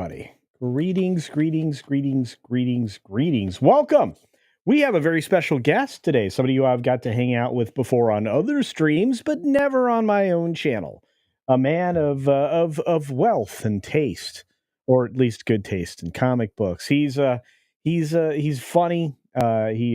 everybody. Greetings, greetings, greetings, greetings, greetings. Welcome. We have a very special guest today, somebody who I've got to hang out with before on other streams, but never on my own channel. A man of wealth and taste, or at least good taste in comic books. He's funny. He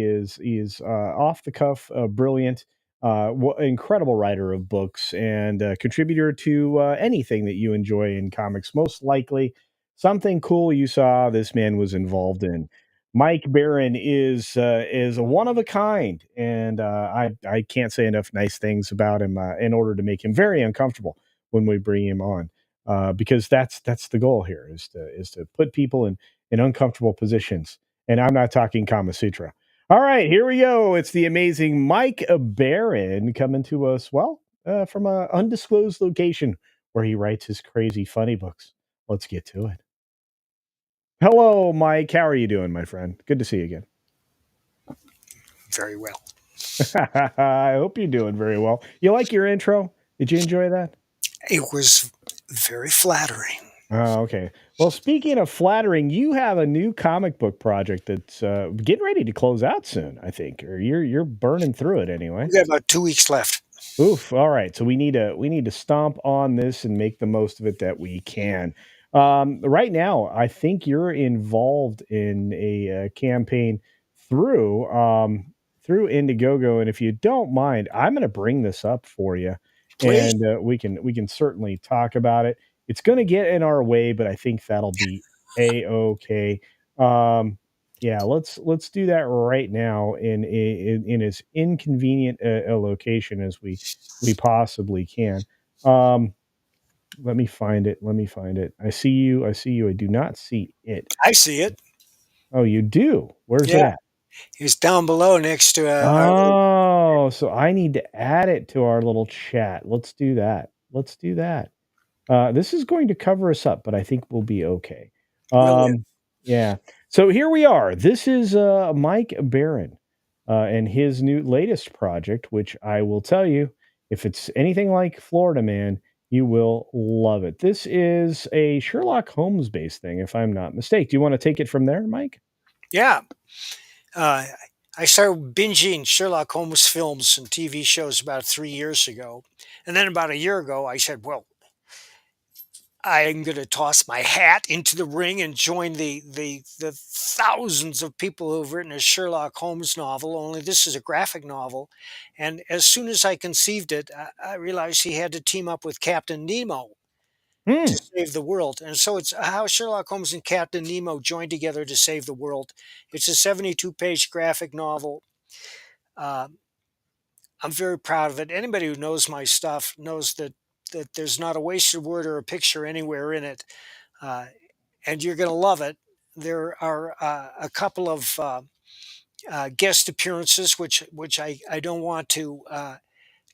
is off the cuff, brilliant, incredible writer of books and contributor to anything that you enjoy in comics. Most likely, something cool you saw this man was involved in. Mike Barron is a one of a kind, and I can't say enough nice things about him in order to make him very uncomfortable when we bring him on, because that's the goal here is to put people in uncomfortable positions, and I'm not talking Kama Sutra. All right, here we go. It's the amazing Mike Barron coming to us, well, from an undisclosed location where he writes his crazy funny books. Let's get to it. Hello, Mike. How are you doing, my friend? Good to see you again. Very well. I hope you're doing very well. You like your intro? Did you enjoy that? It was very flattering. Oh, okay. Well, speaking of flattering, you have a new comic book project that's getting ready to close out soon, I think, or you're burning through it anyway. We got about 2 weeks left. Oof. All right. So we need to stomp on this and make the most of it that we can. Right now, I think you're involved in a campaign through through Indiegogo, and if you don't mind, I'm going to bring this up for you, Please. and we can certainly talk about it. It's going to get in our way, but I think that'll be a okay. Um, yeah, let's do that right now in as inconvenient a location as we possibly can. Um, let me find it. Let me find it. I see you. I see you. I do not see it. I see it. Oh, you do. Where's it Yeah. at? It's down below next to our little. Oh, so I need to add it to our little chat. Let's do that. Let's do that. This is going to cover us up, but I think we'll be okay. Will it? Um, yeah. So here we are. This is Mike Barron and his new latest project, which I will tell you, if it's anything like Florida Man, you will love it. This is a Sherlock Holmes based thing, if I'm not mistaken. Do you want to take it from there, Mike? Yeah. Uh, I started binging Sherlock Holmes films and TV shows about 3 years ago. And then about a year ago, I said, well, I'm going to toss my hat into the ring and join the thousands of people who've written a Sherlock Holmes novel. Only this is a graphic novel, and as soon as I conceived it, I realized he had to team up with Captain Nemo to Hmm. save the world. And so it's how Sherlock Holmes and Captain Nemo joined together to save the world. It's a 72-page graphic novel. Uh, I'm very proud of it. Anybody who knows my stuff knows that there's not a wasted word or a picture anywhere in it. Uh, and you're going to love it. There are a couple of guest appearances, which I don't want to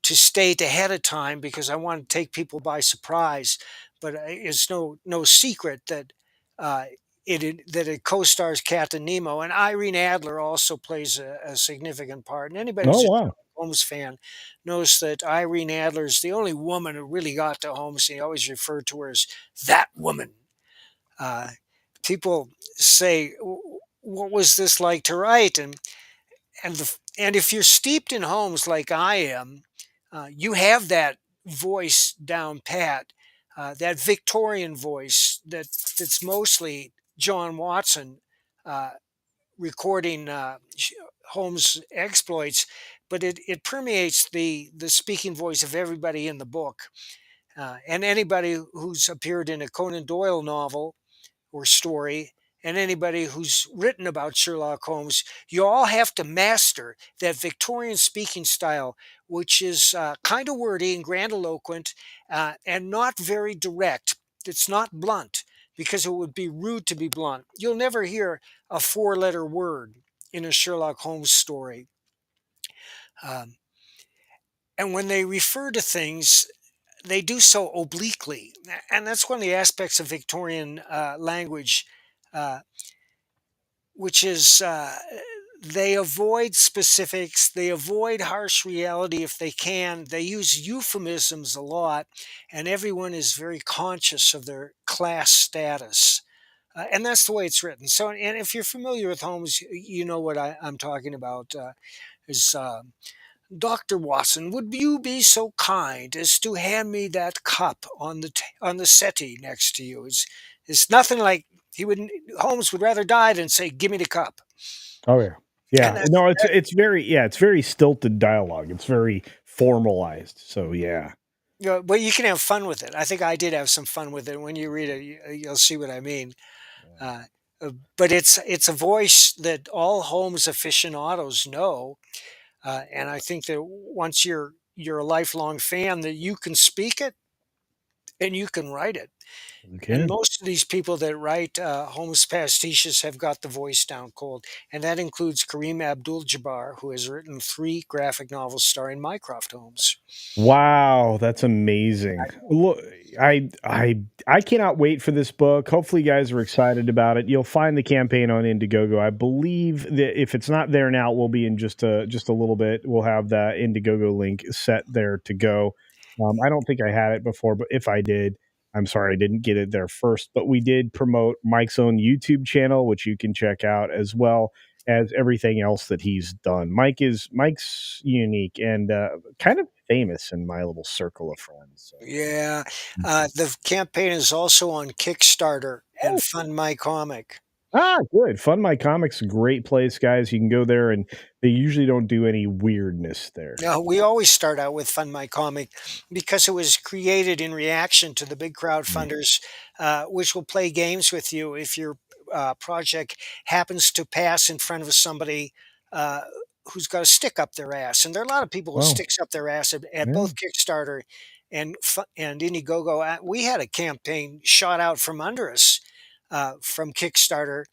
state ahead of time because I want to take people by surprise. But it's no secret that uh, that it co-stars Captain Nemo, and Irene Adler also plays a significant part. And anybody Oh who's a wow. Sherlock Holmes fan knows that Irene Adler is the only woman who really got to Holmes. And he always referred to her as that woman. Uh, People say, "What was this like to write?" And if you're steeped in Holmes like I am, you have that voice down pat, that Victorian voice that's mostly John Watson uh, recording Holmes' exploits, but it permeates the speaking voice of everybody in the book. And anybody who's appeared in a Conan Doyle novel or story, and anybody who's written about Sherlock Holmes, you all have to master that Victorian speaking style, which is kind of wordy and grandiloquent and not very direct. It's not blunt because it would be rude to be blunt. You'll never hear a four-letter word in a Sherlock Holmes story. Um, and when they refer to things, they do so obliquely. And that's one of the aspects of Victorian language. Uh, which is they avoid specifics, they avoid harsh reality if they can. They use euphemisms a lot, and everyone is very conscious of their class status. And that's the way it's written. So, and if you're familiar with Holmes, you know what I'm talking about. Is Dr. Watson, would you be so kind as to hand me that cup on on the settee next to you? It's nothing like he would. Holmes would rather die than say, "Give me the cup." Oh yeah. And Yeah. No, it's very it's very stilted dialogue. It's very formalized. So yeah. but you can have fun with it. I think I did have some fun with it. When you read it, you'll see what I mean. Uh, but it's a voice that all Holmes aficionados know, and I think that once you're a lifelong fan, that you can speak it and you can write it. You And can. most of these people that write Holmes pastiches have got the voice down cold, and that includes Kareem Abdul-Jabbar, who has written 3 graphic novels starring Mycroft Holmes. Wow, that's amazing. Look, I cannot wait for this book. Hopefully, you guys are excited about it. You'll find the campaign on Indiegogo. I believe that if it's not there now, it will be in just a little bit. We'll have the Indiegogo link set there to go. I don't think I had it before, but if I did, I'm sorry I didn't get it there first. But we did promote Mike's own YouTube channel, which you can check out as well as everything else that he's done. Mike's unique and kind of famous in my little circle of friends. So. Yeah, the campaign is also on Kickstarter and Oh, Fund My Comic. good. Fund My Comics, a great place, guys. You can go there, and they usually don't do any weirdness there. No, we always start out with Fund My Comic because it was created in reaction to the big Mm. crowdfunders, which will play games with you if your project happens to pass in front of somebody uh, who's got a stick up their ass. And there are a lot of people with Well, sticks up their ass at yeah. both Kickstarter and Indiegogo. We had a campaign shot out from under us from Kickstarter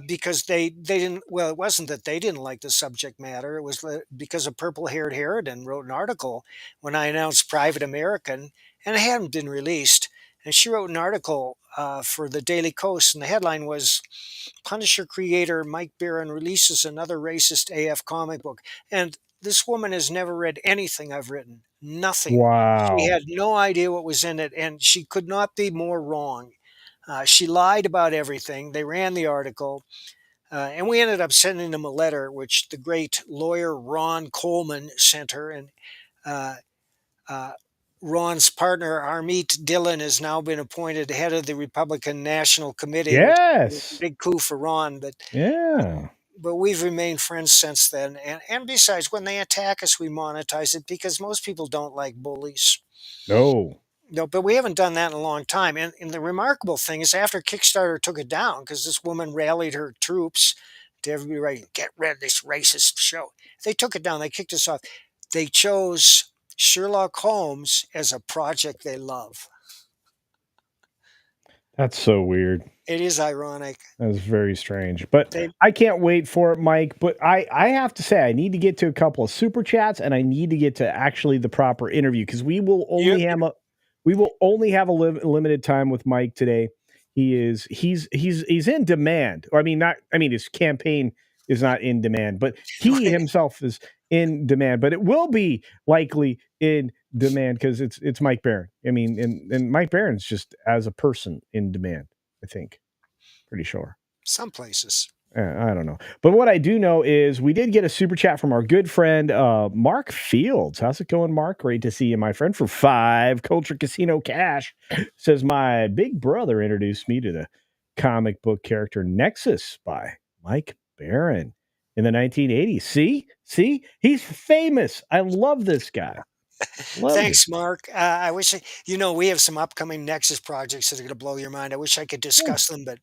because they didn't, well, it wasn't that they didn't like the subject matter, it was because a purple-haired Harridan wrote an article when I announced Private American, and it hadn't been released, and she wrote an article for the Daily Coast, and the headline was Punisher creator Mike Baron releases another racist AF comic book. And this woman has never read anything I've written, nothing. She Wow. had no idea what was in it, and she could not be more wrong. She lied about everything. They ran the article, and we ended up sending them a letter, which the great lawyer Ron Coleman sent her. And uh, uh, Ron's partner, Armit Dillon, has now been appointed head of the Republican National Committee, which is a Yes. big coup for Ron. Yeah. But we've remained friends since then. And besides, when they attack us, we monetize it because most people don't like bullies. No. No, but we haven't done that in a long time. And the remarkable thing is, after Kickstarter took it down, because this woman rallied her troops to everybody writing, get rid of this racist show. They took it down. They kicked us off. They chose Sherlock Holmes as a project they love. That's so weird. It is ironic. That's very strange. But They, I can't wait for it, Mike. But I have to say, I need to get to a couple of super chats and I need to get to actually the proper interview because you, we will only have a limited time with Mike today. He's in demand. Or I mean, not I mean his campaign is not in demand, but he himself is in demand. But it will be likely in demand because it's Mike Barron. I mean, and Mike Barron's just as a person in demand, I think. Pretty sure. some places. I don't know. But what I do know is we did get a super chat from our good friend, Mark Fields. How's it going, Mark? Great to see you, my friend. For 5 Culture Casino Cash. Says, my big brother introduced me to the comic book character Nexus by Mike Barron in the 1980s. See? He's famous. I love this guy. Love this. Thanks, Mark. I wish, we have some upcoming Nexus projects that are going to blow your mind. I wish I could Yeah. discuss them, but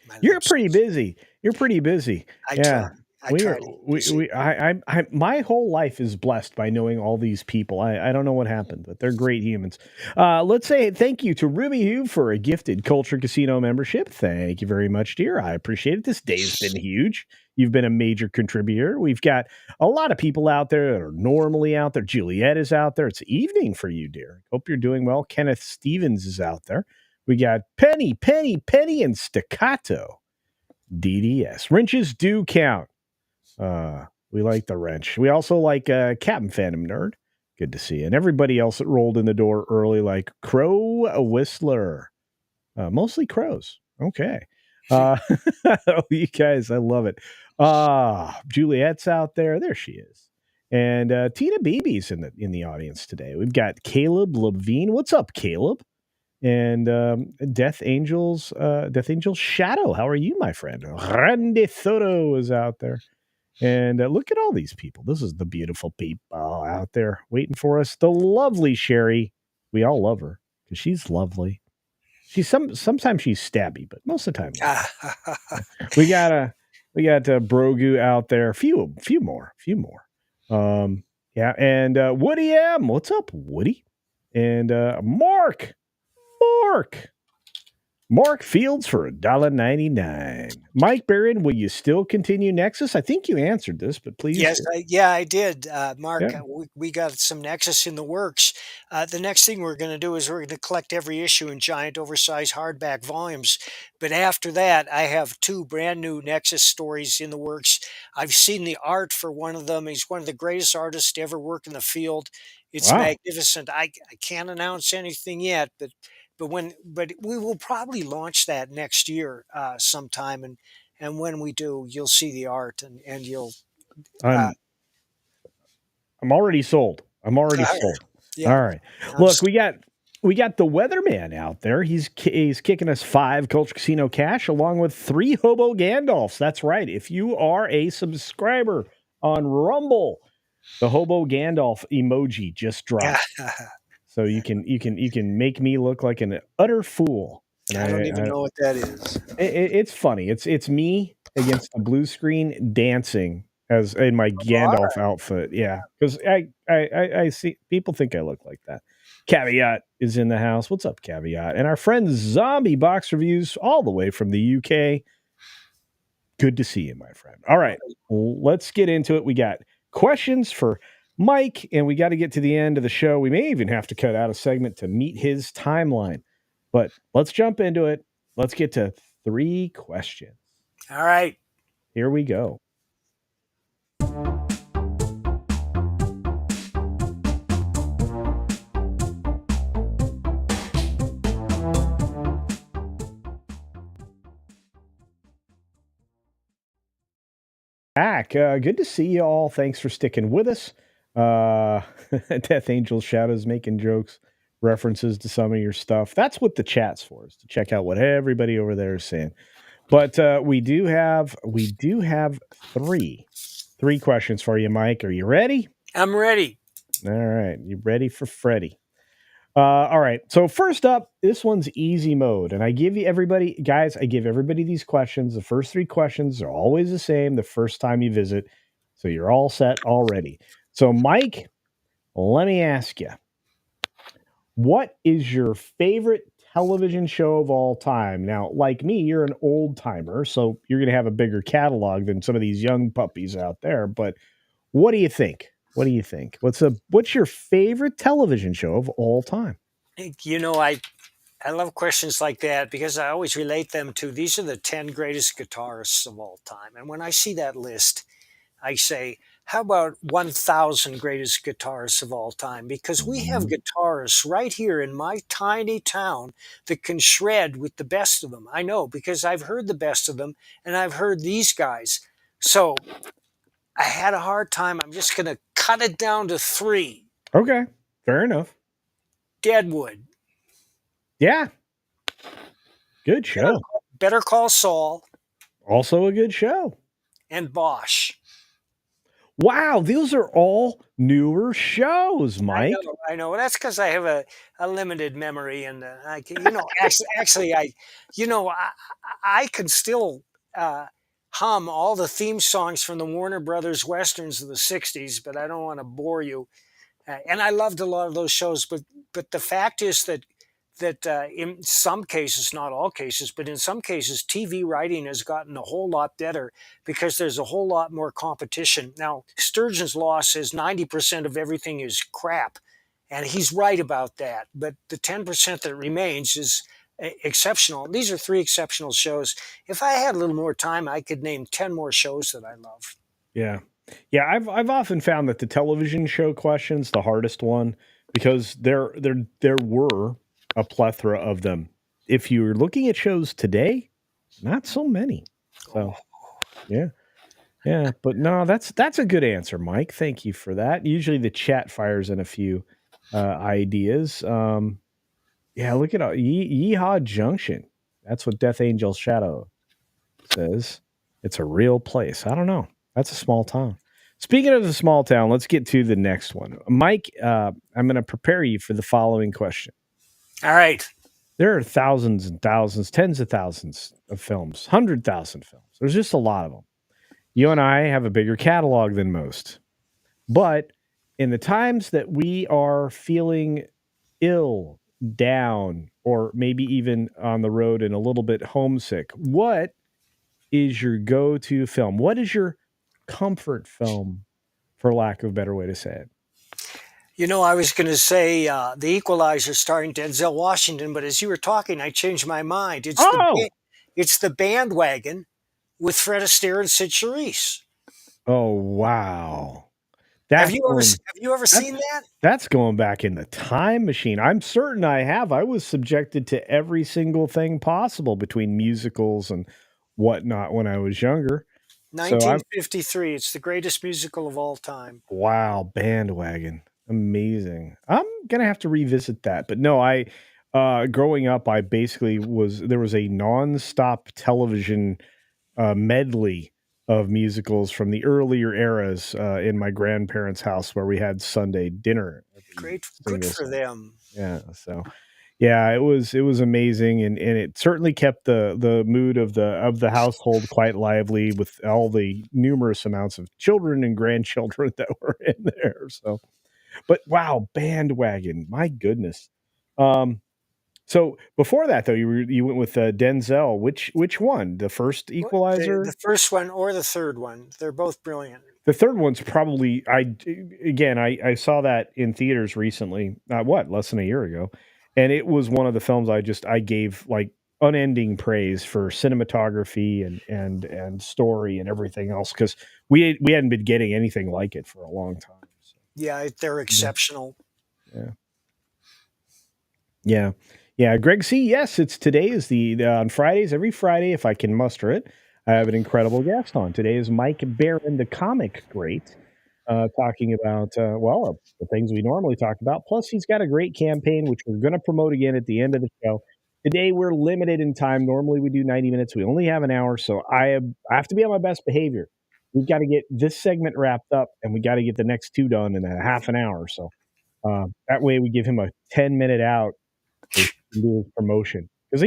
my You're lips. pretty busy. You're pretty busy. I Yeah. try. I try to keep busy. My whole life is blessed by knowing all these people. I don't know what happened, but they're great humans. Let's say thank you to Ruby Hugh for a gifted Culture Casino membership. Thank you very much, dear. I appreciate it. This day's been huge. You've been a major contributor. We've got a lot of people out there that are normally out there. Juliet is out there. It's evening for you, dear. Hope you're doing well. Kenneth Stevens is out there. We got Penny, and Staccato. DDS. Wrenches do count. We like the wrench. We also like Captain Phantom Nerd. Good to see you. And everybody else that rolled in the door early, like Crow Whistler. Mostly crows. Okay. Uh, oh, you guys, I love it. Juliet's out there. There she is. And Tina Beebe's in the audience today. We've got Caleb Levine. What's up, Caleb? And Death Angel's Shadow. How are you, my friend? Randy Soto is out there. And look at all these people. This is the beautiful people out there waiting for us. The lovely Sherry. We all love her because she's lovely. Sometimes she's stabby, but most of the time, we got Brogu out there. Few more. Yeah, and Woody M. What's up, Woody? And Mark Fields for $1.99. Mike Barron, will you still continue Nexus? I think you answered this, but please. Yes, I did, Mark. Yeah. We got some Nexus in the works. The next thing we're going to do is we're going to collect every issue in giant, oversized hardback volumes. But after that, I have two brand new Nexus stories in the works. I've seen the art for one of them. He's one of the greatest artists to ever work in the field. It's Wow. magnificent. I can't announce anything yet, but we will probably launch that next year sometime, and when we do, you'll see the art and you'll. Uh, I'm already sold. I'm already sold. yeah, All right. Look, we got the weatherman out there. He's kicking us 5 Culture Casino cash along with 3 Hobo Gandalfs. That's right. If you are a subscriber on Rumble, the Hobo Gandalf emoji just dropped. So you can make me look like an utter fool. And I don't even know what that is. It's funny. It's me against the blue screen dancing as in my Gandalf outfit. Yeah, because I see people think I look like that. Caveat is in the house. What's up, Caveat? And our friend Zombie Box Reviews all the way from the UK. Good to see you, my friend. All right, let's get into it. We got questions for Mike, and we got to get to the end of the show. We may even have to cut out a segment to meet his timeline. But let's jump into it. Let's get to 3 questions. All right. Here we go. Back. Good to see you all. Thanks for sticking with us. Death Angel Shadows making jokes, references to some of your stuff. That's what the chat's for, is to check out what everybody over there is saying. But we do have 3 questions for you, Mike. Are you ready? I'm ready. All right. You ready for Freddy? All right. So first up, this one's easy mode. And I give everybody these questions. The first 3 questions are always the same the first time you visit. So you're all set already. So Mike, let me ask you, what is your favorite television show of all time? Now, like me, you're an old timer, so you're going to have a bigger catalog than some of these young puppies out there. But what do you think? What's your favorite television show of all time? You know, I love questions like that because I always relate them to these are the 10 greatest guitarists of all time. And when I see that list, I say, how about 1,000 greatest guitarists of all time? Because we have guitarists right here in my tiny town that can shred with the best of them. I know because I've heard the best of them and I've heard these guys. So I had a hard time. I'm just going to cut it down to 3. Okay, fair enough. Deadwood. Yeah. Good show. Better Call Saul. Also a good show. And Bosch. Wow, those are all newer shows, Mike. I know. That's because I have a limited memory, and I can, actually, I can still hum all the theme songs from the Warner Brothers westerns of the '60s, but I don't want to bore you. And I loved a lot of those shows, but the fact is that in some cases, not all cases, but in some cases, TV writing has gotten a whole lot better because there's a whole lot more competition. Now, Sturgeon's Law says 90% of everything is crap, and he's right about that. But the 10% that remains is exceptional. These are 3 exceptional shows. If I had a little more time, I could name 10 more shows that I love. Yeah. I've often found that the television show question's the hardest one because there were a plethora of them if you're looking at shows today, not so many. Oh, So yeah. Yeah, but no, that's a good answer, Mike. Thank you for that. Usually the chat fires in a few ideas. Yeah, look at Yeehaw Junction. That's what Death Angel Shadow says. It's a real place. I don't know. That's a small town. Speaking of the small town, let's get to the next one. Mike, I'm going to prepare you for the following question. all right. There are thousands and thousands, tens of thousands of films, 100,000 films. There's just a lot of them. You and I have a bigger catalog than most. But in the times that we are feeling ill, down, or maybe even on the road and a little bit homesick, what is your go to film? What is your comfort film, for lack of a better way to say it? I was going to say The Equalizer starring Denzel Washington, but as you were talking, I changed my mind. Oh, It's the Bandwagon with Fred Astaire and Sid Charisse. oh, wow. Have That's you ever going, have you ever that's, seen that? that's going back in the time machine. I'm certain I have. I was subjected to every single thing possible between musicals and whatnot when I was younger. So I'm 1953. It's the greatest musical of all time. wow, Bandwagon. Amazing. I'm gonna have to revisit that. But no, I growing up I basically was there was a nonstop television medley of musicals from the earlier eras in my grandparents' house where we had Sunday dinner every Good single for Sunday. them. Yeah, so yeah, it was amazing, and it certainly kept the mood of the household quite lively with all the numerous amounts of children and grandchildren that were in there. So, but wow, Bandwagon, my goodness. Um, so before that though, you went with Denzel. Which one? The first The Equalizer? first one or the third one, they're both brilliant. The third one's probably I saw that in theaters recently, less than a year ago, and it was one of the films I gave like unending praise for cinematography and story and everything else because we hadn't been getting anything like it for a long time. So, Yeah, they're yeah, exceptional. yeah, yeah, yeah. Greg C. Yes, it's today is on Fridays every Friday if I can muster it. I have an incredible guest on. Today is Mike Barron, the comic great, talking about, the things we normally talk about. Plus, he's got a great campaign, which we're going to promote again at the end of the show. Today, we're limited in time. Normally, we do 90 minutes. We only have an hour, so I have to be on my best behavior. We've got to get this segment wrapped up, and we got to get the next two done in a half an hour. So that way, we give him a 10-minute out so he can do his promotion because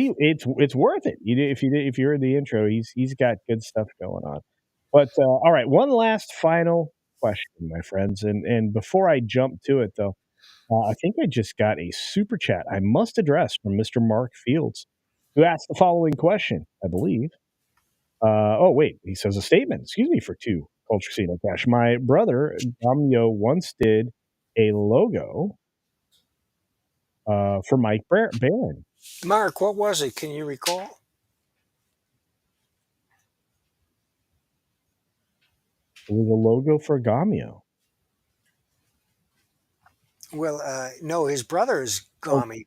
it's worth it. If you heard the intro, he's got good stuff going on. But all right, one last final question, my friends, and before I jump to it though, I think I just got a super chat I must address from Mr. Mark Fields, who asked the following question, I believe. Oh wait, he says a statement. Excuse me for two Culture Casino Cash. My brother Damyo once did a logo for Mike Barron. Mark, what was it? Can you recall? It was a logo for Gamio. Well, no, his brother is Oh, Gami.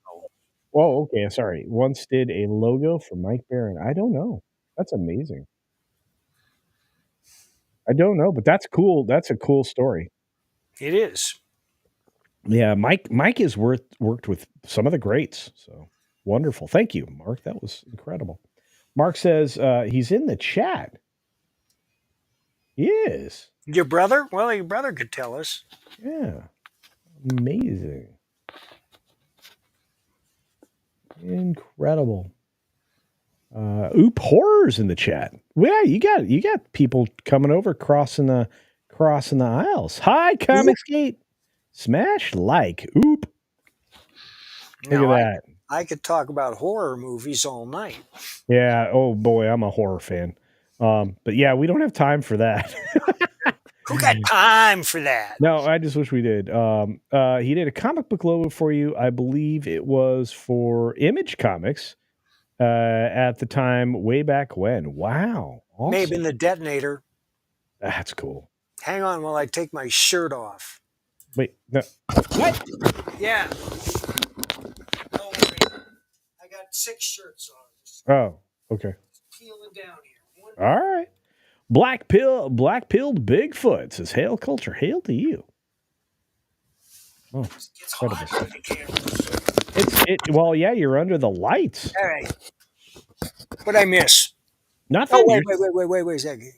oh, okay. Sorry. Once did a logo for Mike Barron. I don't know. That's amazing. I don't know, but that's cool. That's a cool story. It is. Yeah, Mike has worked with some of the greats. So wonderful. Thank you, Mark. That was incredible. Mark says he's in the chat. He is. Your brother? Well, your brother could tell us. Yeah. Amazing. Incredible. Oop horrors in the chat. Well, you got people coming over crossing the aisles. Hi, Comicsgate. Smash like. Oop. Look at Now, that. I could talk about horror movies all night. Yeah. Oh boy, I'm a horror fan. But yeah, we don't have time for that. Who got time for that? No, I just wish we did. He did a comic book logo for you. I believe it was for Image Comics at the time, way back when. Wow. May have Awesome. been the detonator. That's cool. Hang on while I take my shirt off. Wait, no. What? Yeah. Don't worry. I got got 6 shirts on. Just Oh, okay. peeling down here. One All right. Black pilled Bigfoot says, "Hail culture, hail to you." Oh, gets incredible hot on stuff. the camera. Well, yeah, you're under the lights. All right. What I miss? Oh, Nothing. wait a second.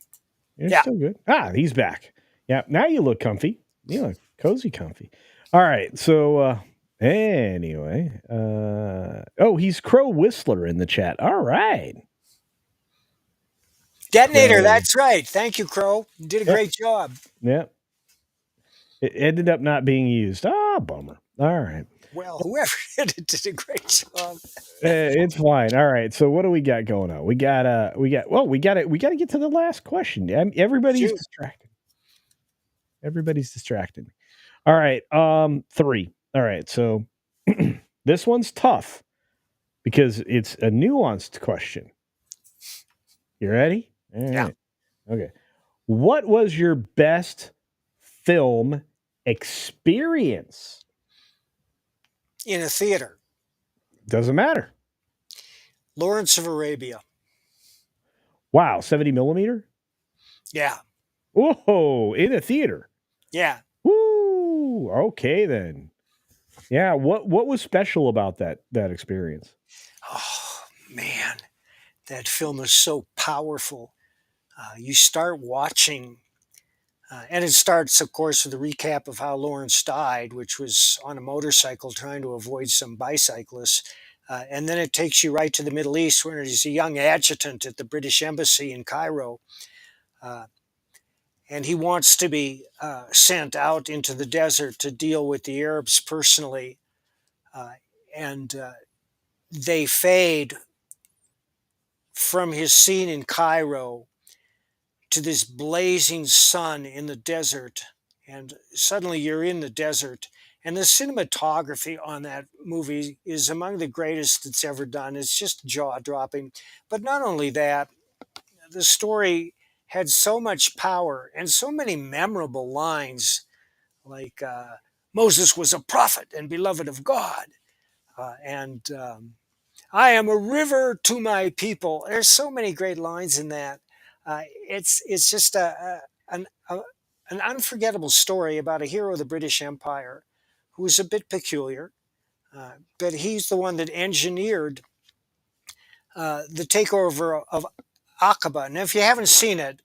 You're Yeah. still good. Ah, he's back. Yeah, now you look comfy. You look cozy, comfy. All right. So anyway, oh, he's Crow Whistler in the chat. All right. Detonator, Crow. that's right. Thank you, Crow. You did a Yep. great job. Yep. It ended up not being used. Ah, bummer. All right. Well, whoever did it did a great job. It's fine. All right. So what do we got going on? We got we got to get to the last question. Everybody's Shoot. distracted. Everybody's distracted. All right. 3. All right. So this one's tough because it's a nuanced question. You ready? All Yeah. right. Okay. What was your best film experience? In a theater. Doesn't matter. Lawrence of Arabia. Wow, 70 millimeter? Yeah. Whoa, in a theater. Yeah. Woo. Okay then. Yeah, what was special about that experience? Oh, man. That film is so powerful. You start watching, and it starts, of course, with a recap of how Lawrence died, which was on a motorcycle trying to avoid some bicyclists. And then it takes you right to the Middle East, where he's a young adjutant at the British Embassy in Cairo. And he wants to be sent out into the desert to deal with the Arabs personally. And they fade from his scene in Cairo to this blazing sun in the desert. And suddenly you're in the desert. And the cinematography on that movie is among the greatest it's ever done. It's just jaw dropping. But not only that, the story had so much power and so many memorable lines like Moses was a prophet and beloved of God. And I am a river to my people. There's so many great lines in that. It's just an unforgettable story about a hero of the British Empire who was a bit peculiar, but he's the one that engineered the takeover of Aqaba. Now, if you haven't seen it,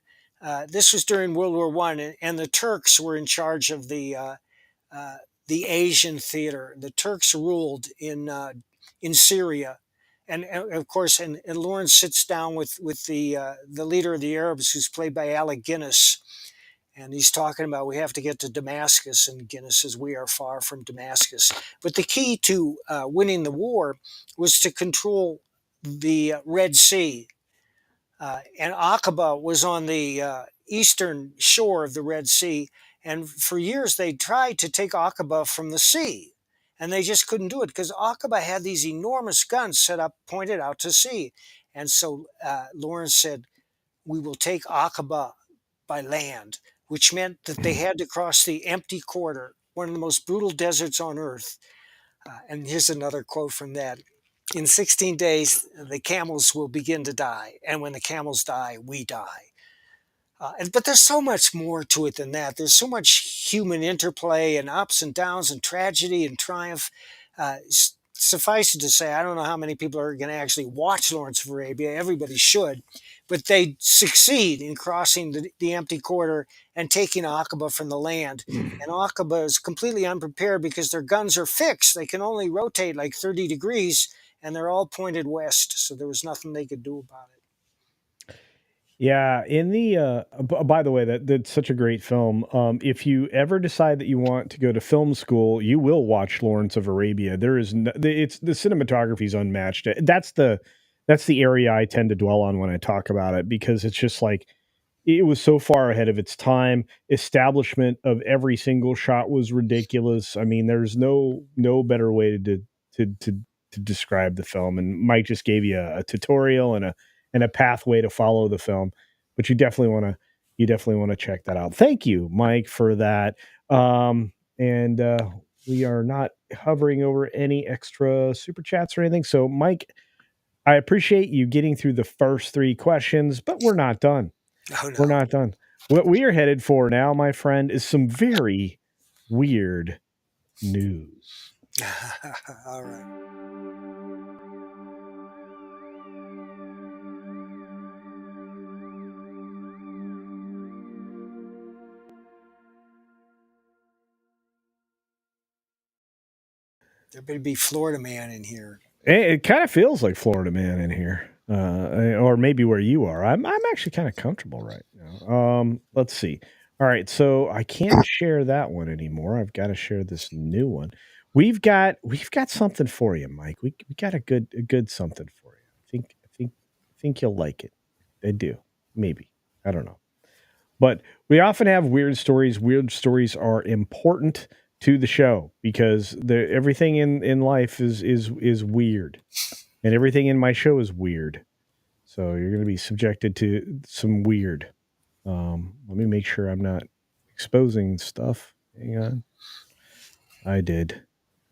this was during World War One, and the Turks were in charge of uh, the Asian theater. The Turks ruled in Syria, and of course, and Lawrence sits down with the leader of the Arabs, who's played by Alec Guinness, and he's talking about we have to get to Damascus, and Guinness says we are far from Damascus. But the key to winning the war was to control the Red Sea, and Aqaba was on the eastern shore of the Red Sea. And for years, they tried to take Aqaba from the sea, and they just couldn't do it because Aqaba had these enormous guns set up, pointed out to sea. And so Lawrence said, "We will take Aqaba by land," which meant that they had to cross the empty quarter, one of the most brutal deserts on earth. And here's another quote from that. In 16 days, the camels will begin to die. And when the camels die, we die. But there's so much more to it than that. There's so much human interplay and ups and downs and tragedy and triumph. Suffice it to say, I don't know how many people are going to actually watch Lawrence of Arabia. Everybody should. But they succeed in crossing the empty quarter and taking Aqaba from the land. And Aqaba is completely unprepared because their guns are fixed. They can only rotate like 30 degrees, and they're all pointed west. So there was nothing they could do about it. Yeah, in the by the way, that's such a great film. If you ever decide that you want to go to film school, you will watch Lawrence of Arabia. There is it's the cinematography is unmatched. That's the area I tend to dwell on when I talk about it because it's just like it was so far ahead of its time. Establishment of every single shot was ridiculous. I mean, there's no better way to describe the film. And Mike just gave you a tutorial and a pathway to follow the film. But you definitely want to check that out. Thank you, Mike, for that. And we are not hovering over any extra super chats or anything. So, Mike, I appreciate you getting through the first 3 questions, but we're not done. Oh We're no. not done. What we are headed for now, my friend, is some very weird news. All right. There better be Florida man in here. It kind of feels like Florida man in here, or maybe where you are. I'm actually kind of comfortable right now. Let's see. All right, so I can't share that one anymore. I've got to share this new one. We've got something for you, Mike. We got a good something for you. I think you'll like it. I do. Maybe. I don't know. But we often have weird stories. Weird stories are important to the show because everything in life is weird, and everything in my show is weird. So you're going to be subjected to some weird. Let me make sure I'm not exposing stuff. Hang on. I did.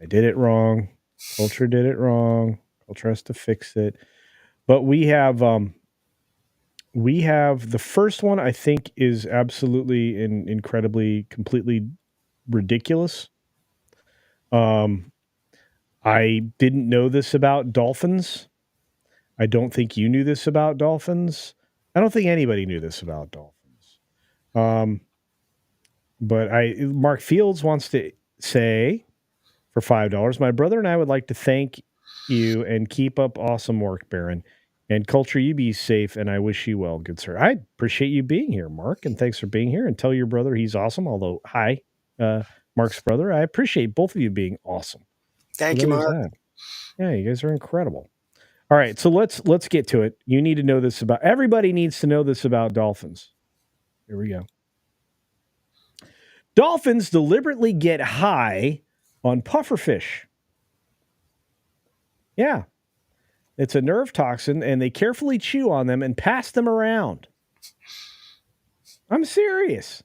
I did it wrong. Culture did it wrong. Culture has to fix it. But we have the first one. I think is absolutely and incredibly, completely ridiculous. Um, I didn't know this about dolphins. I don't think you knew this about dolphins. I don't think anybody knew this about dolphins. Um, but Mark Fields wants to say for $5, my brother and I would like to thank you and keep up awesome work, Baron. And culture, you be safe, and I wish you well, good sir. I appreciate you being here, Mark, and thanks for being here. And tell your brother he's awesome. Although, hi, uh, Mark's brother. I appreciate both of you being awesome. So Thank you, there's Mark. that. Yeah, you guys are incredible. All right, so let's get to it. You need to know this about everybody needs to know this about dolphins. Here we go. Dolphins deliberately get high on pufferfish. Yeah, it's a nerve toxin, and they carefully chew on them and pass them around. I'm serious.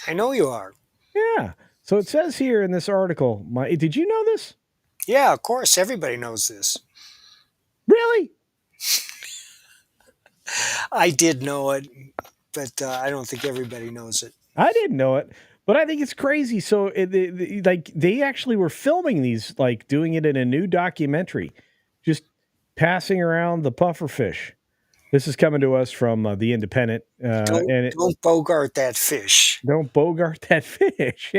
I know you are. Yeah. So it says here in this article, did you know this? Yeah, of course. Everybody knows this. Really? I did know it, but I don't think everybody knows it. I didn't know it, but I think it's crazy. So, like, they actually were filming these, like, doing it in a new documentary, just passing around the pufferfish. This is coming to us from the Independent, and Don't bogart that fish. don't bogart that fish.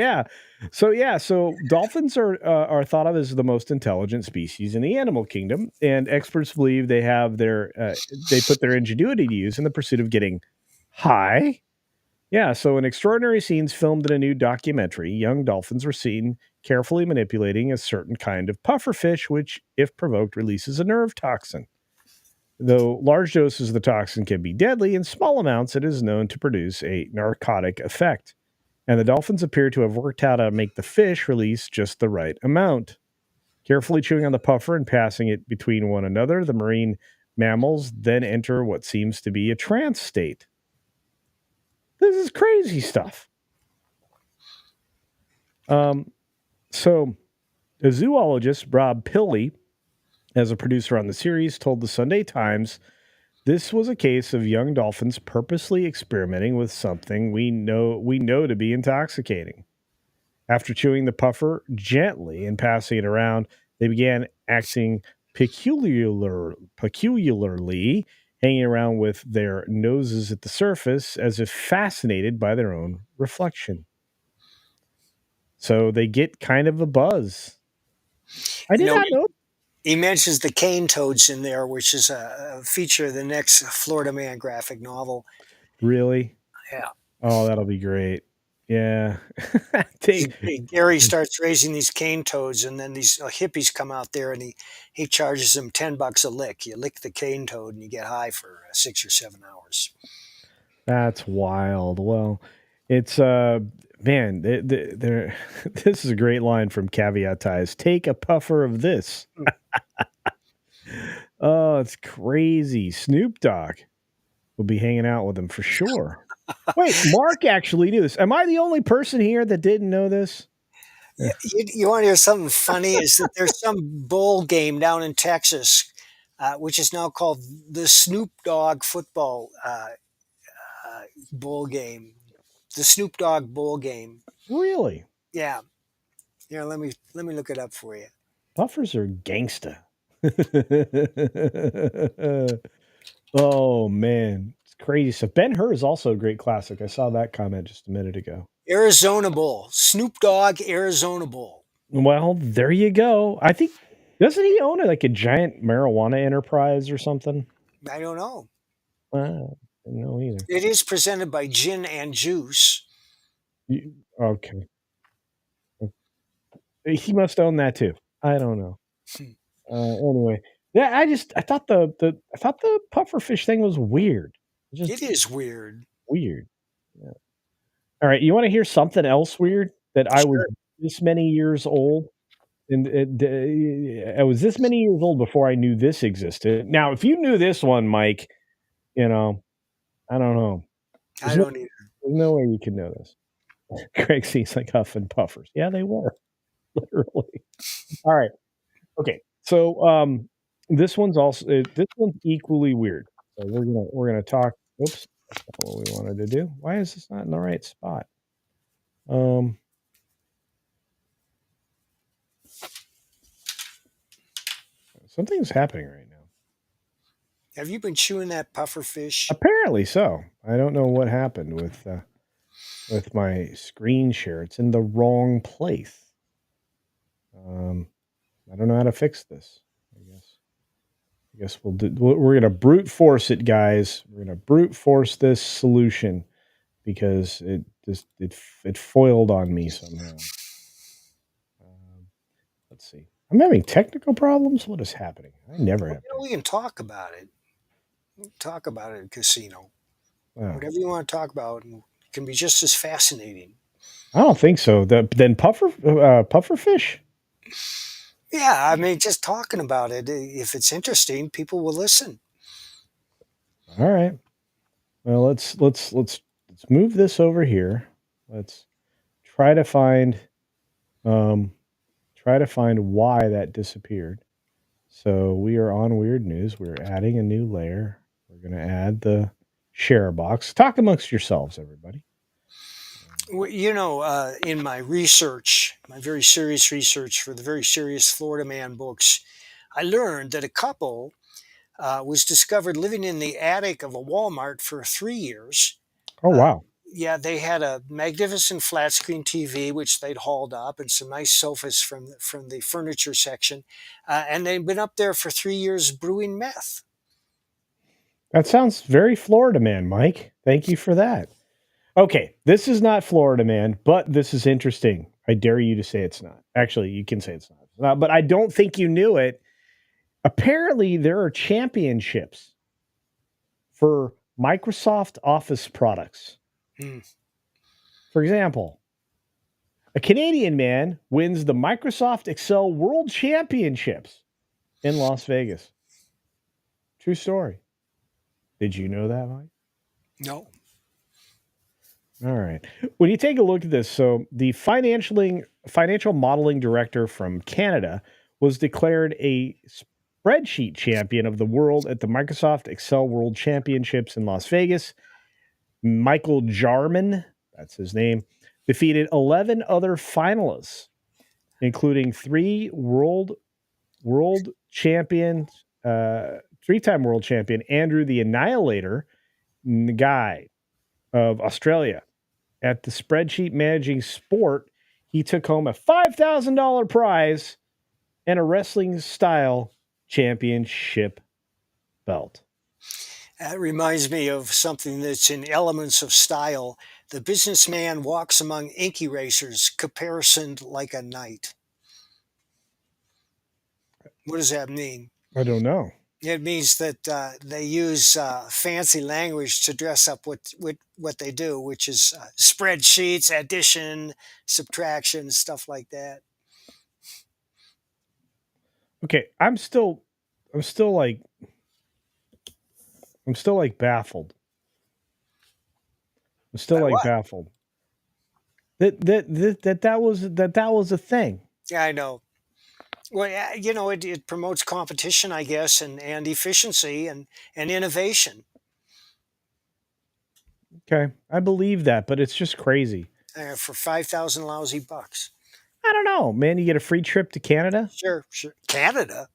So dolphins are thought of as the most intelligent species in the animal kingdom, and experts believe they put their ingenuity to use in the pursuit of getting high. Yeah, so in extraordinary scenes filmed in a new documentary, young dolphins were seen carefully manipulating a certain kind of pufferfish, which, if provoked, releases a nerve toxin. Though large doses of the toxin can be deadly, in small amounts it is known to produce a narcotic effect. And the dolphins appear to have worked out how to make the fish release just the right amount. Carefully chewing on the puffer and passing it between one another, the marine mammals then enter what seems to be a trance state. This is crazy stuff. So, a zoologist, Rob Pilley, as a producer on the series, told the Sunday Times this was a case of young dolphins purposely experimenting with something we know to be intoxicating. After chewing the puffer gently and passing it around, they began acting peculiarly, hanging around with their noses at the surface as if fascinated by their own reflection. So they get kind of a buzz. I You did know, not know. he mentions the cane toads in there, which is a feature of the next Florida Man graphic novel. Really? Yeah. Oh, that'll be great. Yeah. They- Gary starts raising these cane toads, and then these hippies come out there, and he charges them $10 a lick. You lick the cane toad, and you get high for 6 or 7 hours. that's wild. Well, it's man, this is a great line from Caveat Ties. Take a puffer of this. Oh, it's crazy. Snoop Dogg will be hanging out with him for sure. Wait, Mark actually knew this. Am I the only person here that didn't know this? You want to hear something funny? Is that there's some bowl game down in Texas. which is now called the Snoop Dogg Football Bowl Game. The Snoop Dogg Bowl Game. Really? Yeah, yeah. Let me look it up for you. Puffers are gangsta. Oh man, it's crazy stuff. Ben Hur is also a great classic. I saw that comment just a minute ago. Arizona Bowl. Snoop Dogg Arizona Bowl. Well, there you go. I think doesn't he own like a giant marijuana enterprise or something? I don't know. Didn't know either. It is presented by Gin and Juice. Okay, he must own that too. I don't know. Anyway, yeah, I thought the pufferfish thing was weird. Just It is weird. weird. Yeah. All right, you want to hear something else weird that I was Sure. this many years old, and I was this many years old before I knew this existed. Now, if you knew this one, Mike, you know, I don't know. I There's no, don't either. there's no way you can know this. Craig seems like huff and puffers. Yeah, they were literally. All right. Okay. So this one's equally weird. So we're gonna talk. Oops, that's not what we wanted to do. Why is this not in the right spot? Um, Something's happening right now. Have you been chewing that puffer fish? Apparently so. I don't know what happened with my screen share. It's in the wrong place. I don't know how to fix this. I guess we're gonna brute force it, guys. We're gonna brute force this solution because it foiled on me somehow. Let's see. I'm having technical problems. What is happening? I never have. We can talk about it. Talk about it at casino. Wow. Whatever you want to talk about can be just as fascinating. I don't think so. Then pufferfish. Yeah, I mean, just talking about it. If it's interesting, people will listen. All right. Well, let's move this over here. Let's try to find um why that disappeared. So we are on weird news. We're adding a new layer. We're going to add the share box. Talk amongst yourselves, everybody. In my research, my very serious research for the very serious Florida Man books, I learned that a couple was discovered living in the attic of a Walmart for 3 years. Oh Uh, wow. yeah, they had a magnificent flat screen TV which they'd hauled up, and some nice sofas from the furniture section, and they'd been up there for 3 years brewing meth. That sounds very Florida man, Mike. Thank you for that. Okay, this is not Florida man, but this is interesting. I dare you to say it's not. Actually, you can say it's not. But I don't think you knew it. Apparently, there are championships for Microsoft Office products. Hmm. For example, a Canadian man wins the Microsoft Excel World Championships in Las Vegas. True story. Did you know that, Mike? No. All right. When you take a look at this, so the financial modeling director from Canada was declared a spreadsheet champion of the world at the Microsoft Excel World Championships in Las Vegas. Michael Jarman, that's his name, defeated 11 other finalists, including world champions, three-time world champion Andrew the Annihilator Guy of Australia. At the spreadsheet managing sport, he took home a $5,000 prize and a wrestling style championship belt. That reminds me of something that's in Elements of Style. The businessman walks among ink erasers, caparisoned like a knight. What does that mean? I don't know. It means that they use fancy language to dress up what they do, which is spreadsheets, addition, subtraction, stuff like that. Okay, I'm still like baffled. I'm still By like what? baffled. That was a thing. Yeah, I know. Well, yeah, it promotes competition, I guess, and efficiency and innovation. Okay, I believe that, but it's just crazy. For 5,000 lousy bucks. I don't know, man. You get a free trip to Canada. Sure, sure. Canada?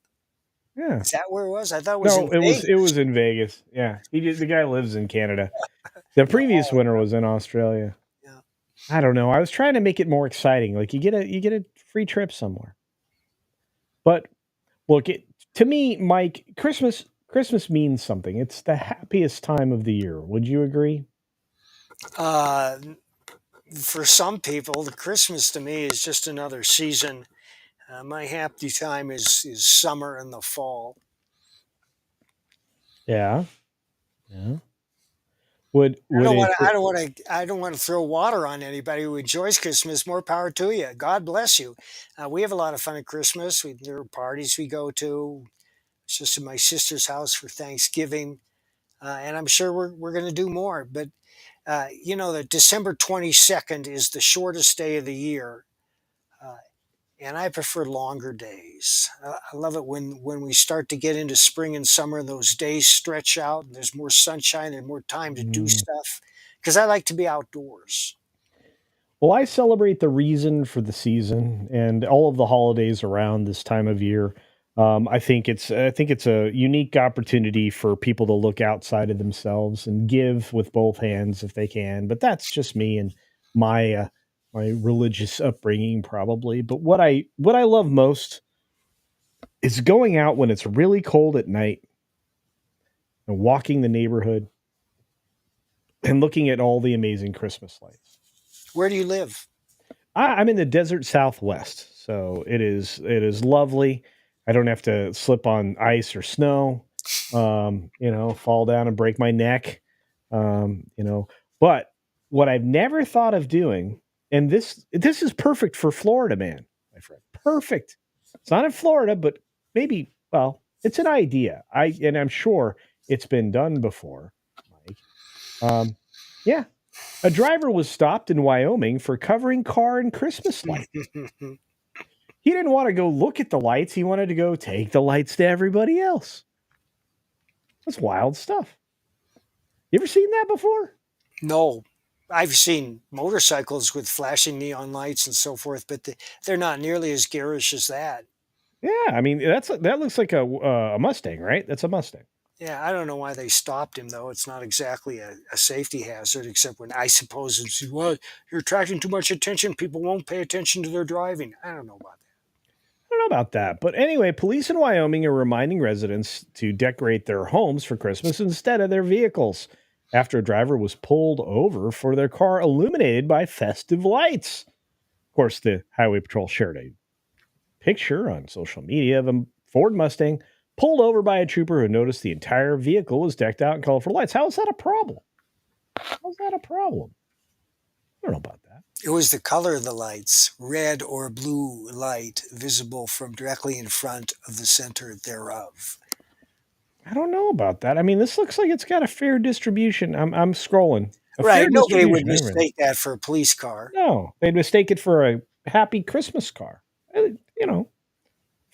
Yeah. Is that where it was? I thought it was No, in it was Vegas. in Vegas. Yeah, the guy lives in Canada. The No, previous winter was in Australia. yeah. I don't know. I was trying to make it more exciting. Like you get a free trip somewhere. But look, to me, Mike, Christmas means something. It's the happiest time of the year. Would you agree? Uh, for some people, the Christmas to me is just another season. My happy time is summer and the fall. Yeah. Yeah. Would I would don't it? want to. I don't want to. I don't want to throw water on anybody who enjoys Christmas. More power to you. God bless you. We have a lot of fun at Christmas. There are parties we go to. It's just at my sister's house for Thanksgiving, and I'm sure we're going to do more. But the December 22nd is the shortest day of the year, uh, and I prefer longer days. I love it when we start to get into spring and summer, and those days stretch out, and there's more sunshine and more time to do Mm. stuff. Because I like to be outdoors. Well, I celebrate the reason for the season and all of the holidays around this time of year. I think it's a unique opportunity for people to look outside of themselves and give with both hands if they can. But that's just me and my religious upbringing, probably. But what I love most is going out when it's really cold at night and walking the neighborhood and looking at all the amazing Christmas lights. Where do you live? I'm in the desert Southwest, so it is lovely. I don't have to slip on ice or snow, fall down and break my neck. Um, you know, but what I've never thought of doing, and this is perfect for Florida, man, my friend. Perfect. It's not in Florida, but maybe. Well, it's an idea. I'm sure it's been done before, Mike. Um, yeah, a driver was stopped in Wyoming for covering car and Christmas lights. He didn't want to go look at the lights. He wanted to go take the lights to everybody else. That's wild stuff. You ever seen that before? No, I've seen motorcycles with flashing neon lights and so forth, but they're not nearly as garish as that. Yeah, I mean that looks like a Mustang, right? That's a Mustang. Yeah, I don't know why they stopped him though. It's not exactly a safety hazard, except when I suppose it's well, you're attracting too much attention. People won't pay attention to their driving. I don't know about that. I don't know about that, but anyway, police in Wyoming are reminding residents to decorate their homes for Christmas instead of their vehicles after a driver was pulled over for their car illuminated by festive lights. Of course, the Highway Patrol shared a picture on social media of a Ford Mustang pulled over by a trooper who noticed the entire vehicle was decked out in colorful lights. How is that a problem? How's that a problem? I don't know about that. It was the color of the lights, red or blue light, visible from directly in front of the center thereof. I don't know about that. I mean, this looks like it's got a fair distribution. I'm scrolling. A Right. fair Nobody would distribution. I read. mistake that for a police car. No, they'd mistake it for a happy Christmas car. You know,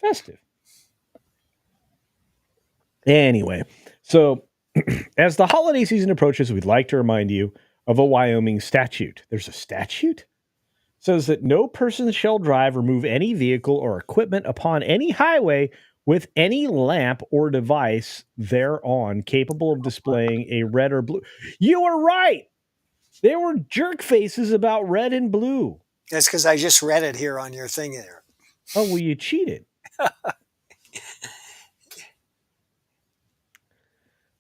festive. Anyway, so as the holiday season approaches, we'd like to remind you of a Wyoming statute. There's a statute? Says that no person shall drive or move any vehicle or equipment upon any highway with any lamp or device thereon capable of displaying a red or blue. You were right. There were jerk faces about red and blue. That's because I just read it here on your thing there. Oh, well, you cheated.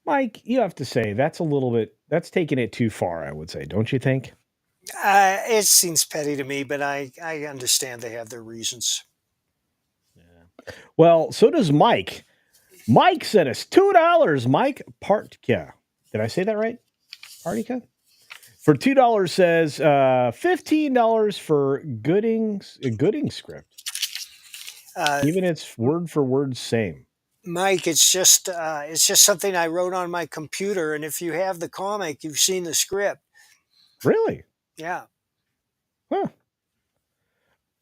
Mike, you have to say that's taking it too far, I would say, don't you think? It seems petty to me, but I understand they have their reasons. Yeah. Well, so does Mike. Mike sent us $2. Mike Partka. Did I say that right? Partika? For $2 says $15 for Gooding script. Uh, Even it's word for word same. Mike, it's just something I wrote on my computer, and if you have the comic, you've seen the script. Really? Yeah. Huh.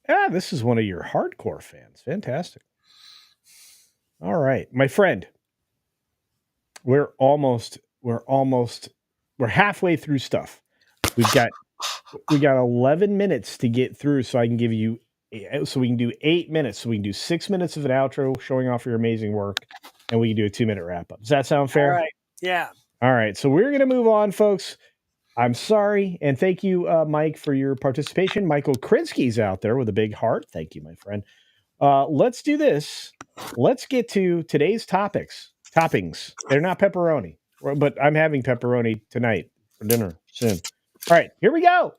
Ah, this is one of your hardcore fans. Fantastic. All right, my friend. We're halfway through stuff. We got 11 minutes to get through, so I can give you so we can do 8 minutes. So we can do 6 minutes of an outro showing off your amazing work, and we can do a 2-minute wrap up. Does that sound All fair? right. Yeah. All right. So we're gonna move on, folks. I'm sorry, and thank you, Mike, for your participation. Michael Krinsky's out there with a big heart. Thank you, my friend. Let's do this. Let's get to today's toppings. They're not pepperoni, but I'm having pepperoni tonight for dinner soon. All right, here we go.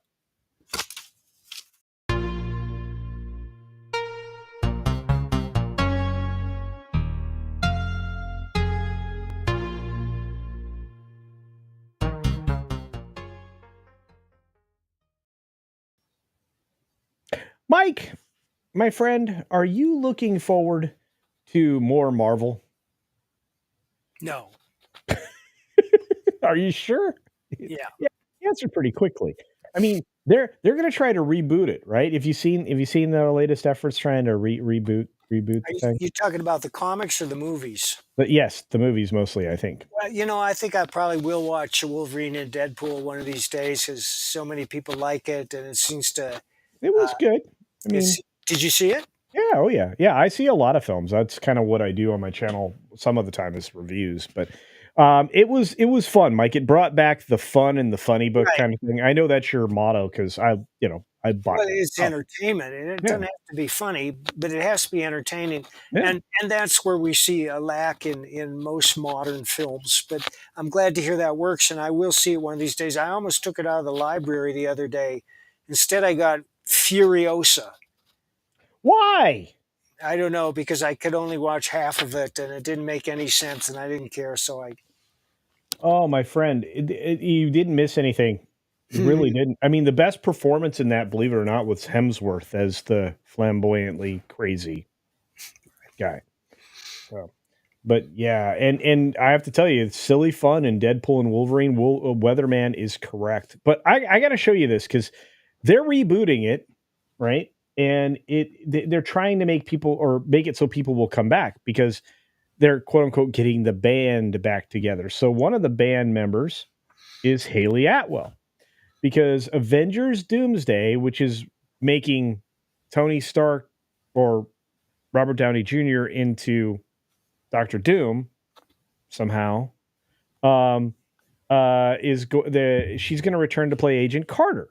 Mike, my friend, are you looking forward to more Marvel? No. Are you sure? Yeah. Yeah, answer pretty quickly. I mean, they're going to try to reboot it, right? Have you seen the latest efforts trying to reboot the Are thing? you talking about the comics or the movies? But yes, the movies mostly, I think. Well, I think I probably will watch Wolverine and Deadpool one of these days because so many people like it, and it seems to. It was Uh, good. I mean, did you see it? yeah, oh yeah. Yeah, I see a lot of films. That's kind of what I do on my channel some of the time is reviews, but it was fun, Mike. It brought back the fun and the funny book Right. kind of thing. I know that's your motto cuz I bought Well, that it's stuff. entertainment, and it Yeah. doesn't have to be funny, but it has to be entertaining, Yeah. and that's where we see a lack in most modern films. But I'm glad to hear that works, and I will see it one of these days. I almost took it out of the library the other day. Instead, I got Furiosa. Why? I don't know because I could only watch half of it, and it didn't make any sense, and I didn't care. So I, Oh, my friend, you didn't miss anything. You really didn't. I mean, the best performance in that, believe it or not, was Hemsworth as the flamboyantly crazy guy. So, but yeah, and I have to tell you, it's silly fun and Deadpool and Wolverine. Weatherman is correct, but I got to show you this because they're rebooting it, right? And they're trying to make people or make it so people will come back because they're quote unquote getting the band back together. So one of the band members is Haley Atwell because Avengers Doomsday, which is making Tony Stark or Robert Downey Jr. into Doctor Doom somehow, um, she's going to return to play Agent Carter.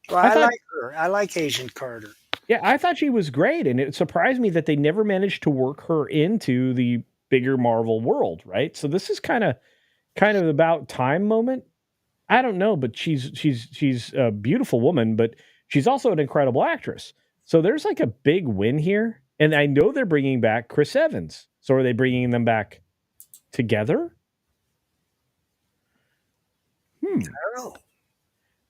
well, I I thought, like her. I like Agent Carter. yeah, I thought she was great, and it surprised me that they never managed to work her into the bigger Marvel world, right? So this is kind of about time moment. I don't know, but she's a beautiful woman, but she's also an incredible actress. So there's like a big win here, and I know they're bringing back Chris Evans. So are they bringing them back together? Hmm, I don't know.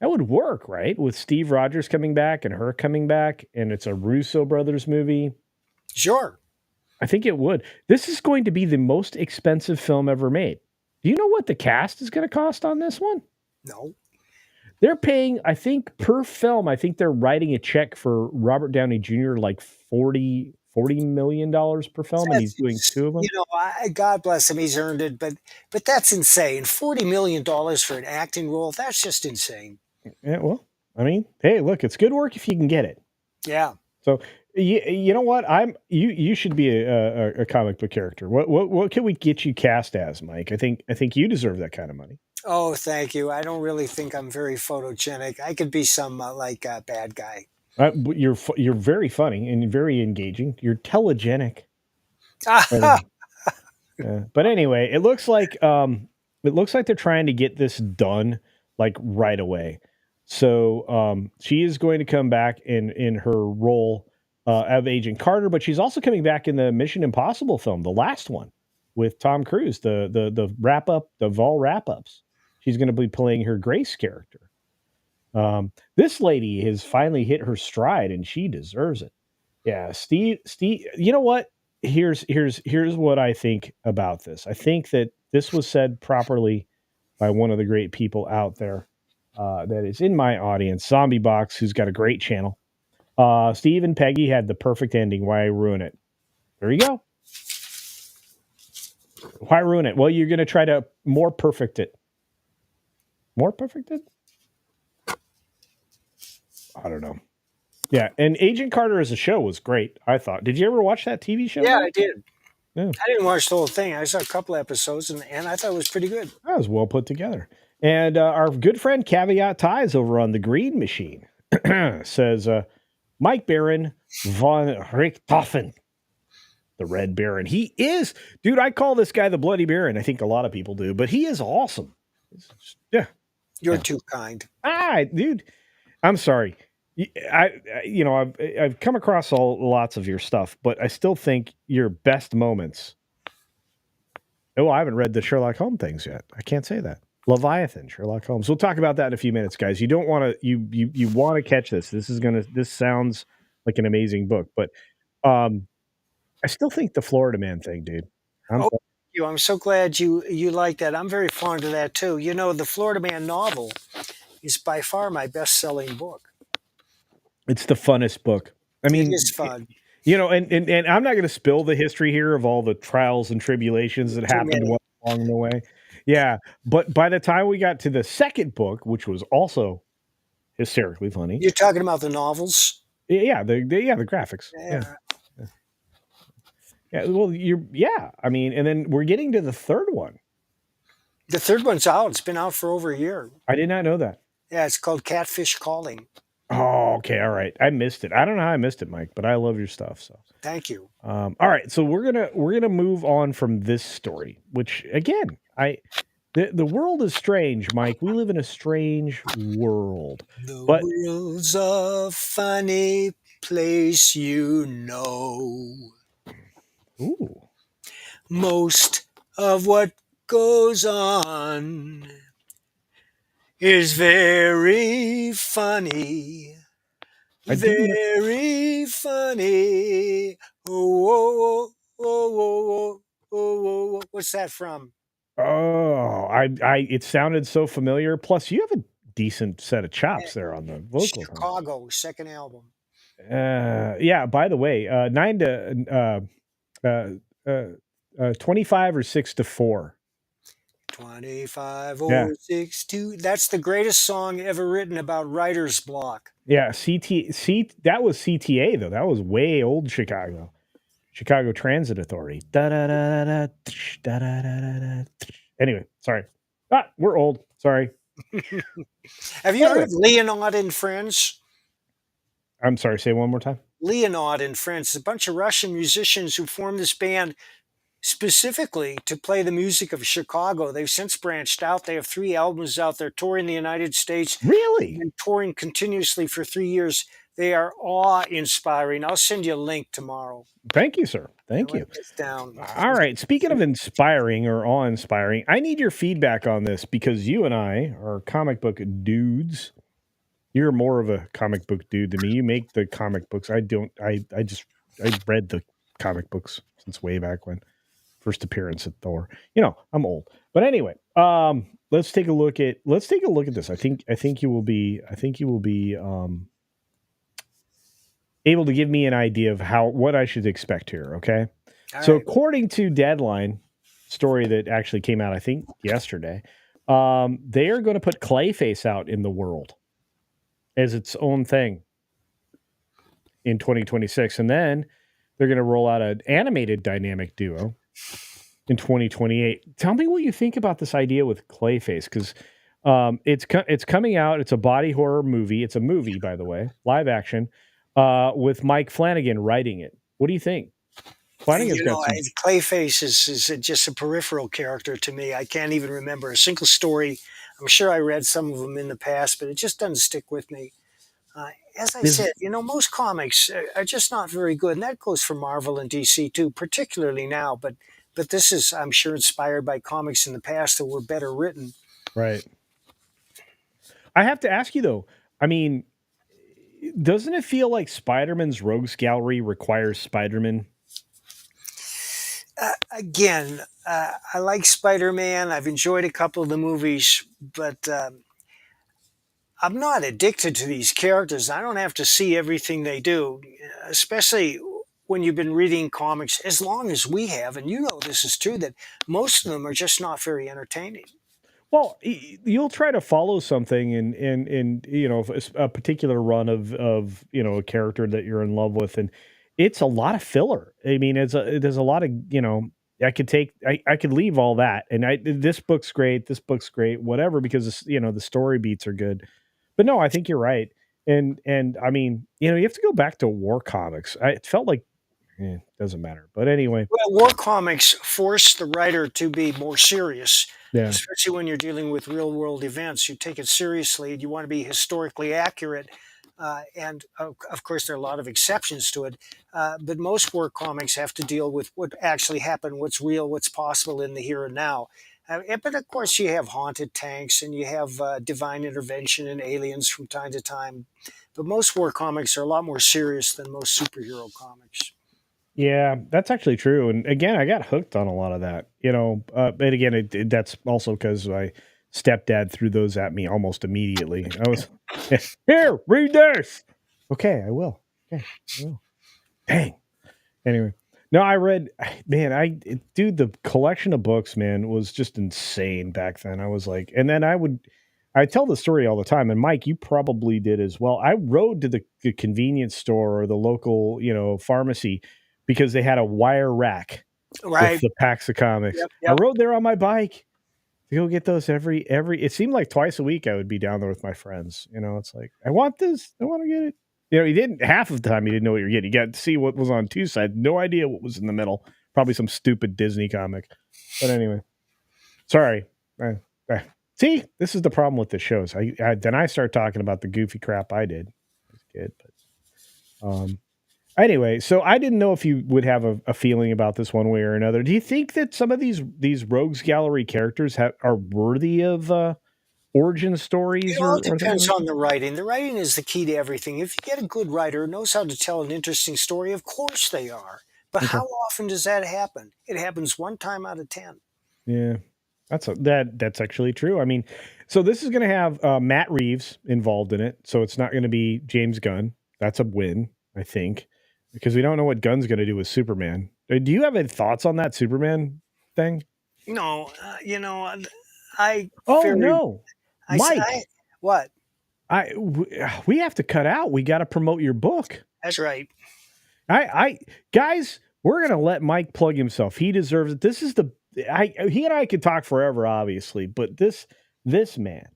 that would work, right? With Steve Rogers coming back and her coming back, and it's a Russo brothers movie. Sure. I think it would. This is going to be the most expensive film ever made. Do you know what the cast is going to cost on this one? No. They're paying, I think, per film. I think they're writing a check for Robert Downey Jr. like $40 million per film, and he's doing two of them. God bless him, he's earned it, but that's insane. $40 million for an acting role, that's just insane. Yeah, well, I mean, hey, look, it's good work if you can get it. Yeah. So you know what? You should be a comic book character. What can we get you cast as, Mike? I think you deserve that kind of money. Oh, thank you. I don't really think I'm very photogenic. I could be some bad guy. You're very funny and very engaging. You're telegenic. Ah, But anyway, it looks like they're trying to get this done like right away. So she is going to come back in her role of Agent Carter, but she's also coming back in the Mission Impossible film, the last one with Tom Cruise, the wrap up, the Vol wrap ups. She's going to be playing her Grace character. This lady has finally hit her stride, and she deserves it. Yeah, Steve. You know what? Here's what I think about this. I think that this was said properly by one of the great people out there that is in my audience, Zombie Box, who's got a great channel. Steve and Peggy had the perfect ending. Why ruin it? There you go. Why ruin it? Well, you're going to try to more perfect it. More perfect it? I don't know. Yeah, and Agent Carter as a show was great, I thought. Did you ever watch that TV show, Yeah, though? I did. Yeah, I didn't watch the whole thing. I saw a couple episodes, and I thought it was pretty good. that was well put together. And our good friend Caveat Ties over on the Green Machine says, Mike Baron von Richthofen, the Red Baron. He is, dude, I call this guy the Bloody Baron. I think a lot of people do, but he is awesome. Yeah. You're Yeah. too kind. Dude, I'm sorry. I've come across lots of your stuff, but I still think your best moments. Oh, I haven't read the Sherlock Holmes things yet. I can't say that. Leviathan, Sherlock Holmes. We'll talk about that in a few minutes, guys. You don't want to. You want to catch this. This sounds like an amazing book, but I still think the Florida Man thing, dude. I'm Oh, I'm so glad you like that. I'm very fond of that too. You know, the Florida Man novel is by far my best-selling book. It's the funnest book. I It mean, is fun. and I'm not going to spill the history here of all the trials and tribulations that Too happened many. along the way. Yeah, but by the time we got to the second book, which was also hysterically funny, You're talking about the novels? the graphics, yeah, Yeah. yeah. Well, I mean, and then we're getting to the third one. The third one's out. It's been out for over a year. I did not know that. Yeah, it's called Catfish Calling. Oh, okay, all right. I missed it. I don't know how I missed it, Mike, but I love your stuff. So, Thank you. all right. So we're gonna move on from this story, which again, the world is strange, Mike. We live in a strange world, The but world's a funny place, you know. ooh, Most of what goes on is very funny. I do. Very funny. Oh, oh, oh, oh, oh, oh, oh. What's that from? Oh, it sounded so familiar. Plus, you have a decent set of chops there on the vocals. Huh? Chicago, second album. Yeah. By the way, 25 or 6-4. 25 Yeah, 062. That's the greatest song ever written about writer's block. yeah. That was CTA though. That was way old Chicago Transit Authority. Da da da da da da da da da. Anyway, sorry. We're old. Sorry. Have you heard Anyway, of Leonard and Friends? I'm sorry. Say it one more time. Leonard and Friends, a bunch of Russian musicians who formed this band specifically to play the music of Chicago. They've since branched out. They have 3 albums out. They're touring the United States. They've Really? been touring continuously for 3 years. They are awe-inspiring. I'll send you a link tomorrow. Thank you, sir. I Thank write you. this down. All right. Speaking of inspiring or awe-inspiring, I need your feedback on this because you and I are comic book dudes. You're more of a comic book dude than me. You make the comic books. I don't. I read the comic books since way back when first appearance at Thor. I'm old. But anyway, let's take a look at this. I think you will be able to give me an idea of what I should expect here, okay? All So right. according to Deadline, story that actually came out I think yesterday, they are going to put Clayface out in the world as its own thing in 2026, and then they're going to roll out an animated dynamic duo in 2028. Tell me what you think about this idea with Clayface, because it's coming out. It's a body horror movie. It's a movie, by the way, live action, with Mike Flanagan writing it. What do you think? Flanagan's got some. Clayface is just a peripheral character to me. I can't even remember a single story. I'm sure I read some of them in the past, but it just doesn't stick with me. As I Is said, most comics are just not very good, and that goes for Marvel and DC too, particularly now. But this is, I'm sure, inspired by comics in the past that were better written. right. I have to ask you though. I mean, doesn't it feel like Spider-Man's Rogues Gallery requires Spider-Man? Again, I like Spider-Man. I've enjoyed a couple of the movies, but I'm not addicted to these characters. I don't have to see everything they do, especially when you've been reading comics as long as we have. And you know this is true that most of them are just not very entertaining. Well, you'll try to follow something in a particular run of a character that you're in love with, and it's a lot of filler. I mean, there's a lot of I could leave all that, and this book's great, whatever, because the story beats are good. But no, I think you're right, and I mean, you have to go back to war comics. It felt like doesn't matter, but anyway, Well, war comics force the writer to be more serious, yeah. especially when you're dealing with real world events. You take it seriously. You want to be historically accurate. And of course, there are a lot of exceptions to it. But most war comics have to deal with what actually happened, what's real, what's possible in the here and now. But of course, you have haunted tanks and you have divine intervention and aliens from time to time. But most war comics are a lot more serious than most superhero comics. Yeah, that's actually true. And again, I got hooked on a lot of that, but again, that's also because my stepdad threw those at me almost immediately. I was, here, read this. Okay, I will. Okay, I will. Dang. Anyway, no, I read, man, dude, the collection of books, man, was just insane back then. I was like, and then I tell the story all the time. And Mike, you probably did as well. I rode to the convenience store or the local, pharmacy because they had a wire rack with Right. the packs of comics. Yep. I Yep. rode there on my bike to go get those it seemed like twice a week I would be down there with my friends. It's like, I want this, I want to get it. He didn't half of the time, he didn't know what you're getting. You got to see what was on two sides, no idea what was in the middle. Probably some stupid Disney comic. But anyway, sorry. I, I, see, this is the problem with the shows. Then I start talking about the goofy crap I did as a kid. But anyway, so I didn't know if you would have a feeling about this one way or another. Do you think that some of these rogues gallery characters are worthy of origin It stories all or things depends like on the writing. The writing is the key to everything. If you get a good writer who knows how to tell an interesting story, of course they are. But that? Okay. how often does that happen? It happens one time out of 10. Yeah. That's actually true. I mean, so this is going to have Matt Reeves involved in it, so it's not going to be James Gunn. That's a win, I think, because we don't know what Gunn's going to do with Superman. Do you have any thoughts on that Superman thing? No, I Oh very, no, I, Mike, what? we have to cut out. We got to promote your book. That's right. I guys, we're gonna let Mike plug himself. He deserves it. This is he and I could talk forever, obviously, but this man,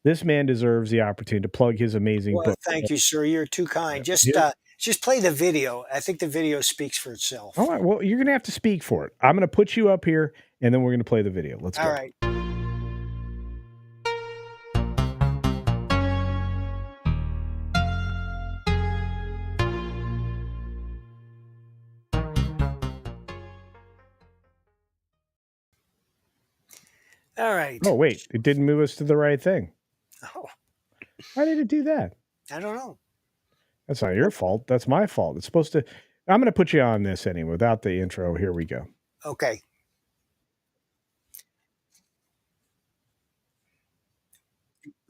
this man deserves the opportunity to plug his amazing Well, book. thank you, sir. You're too kind. Yeah. Just play the video. I think the video speaks for All itself. right. Well, you're gonna have to speak for it. I'm gonna put you up here, and then we're gonna play the video. Let's All go. right. All right. Oh wait, it didn't move us to the right thing. Oh, Why did it do that? I don't know. That's not your fault. That's my fault. It's supposed to. I'm gonna put you on this anyway without the intro. Here we go. Okay.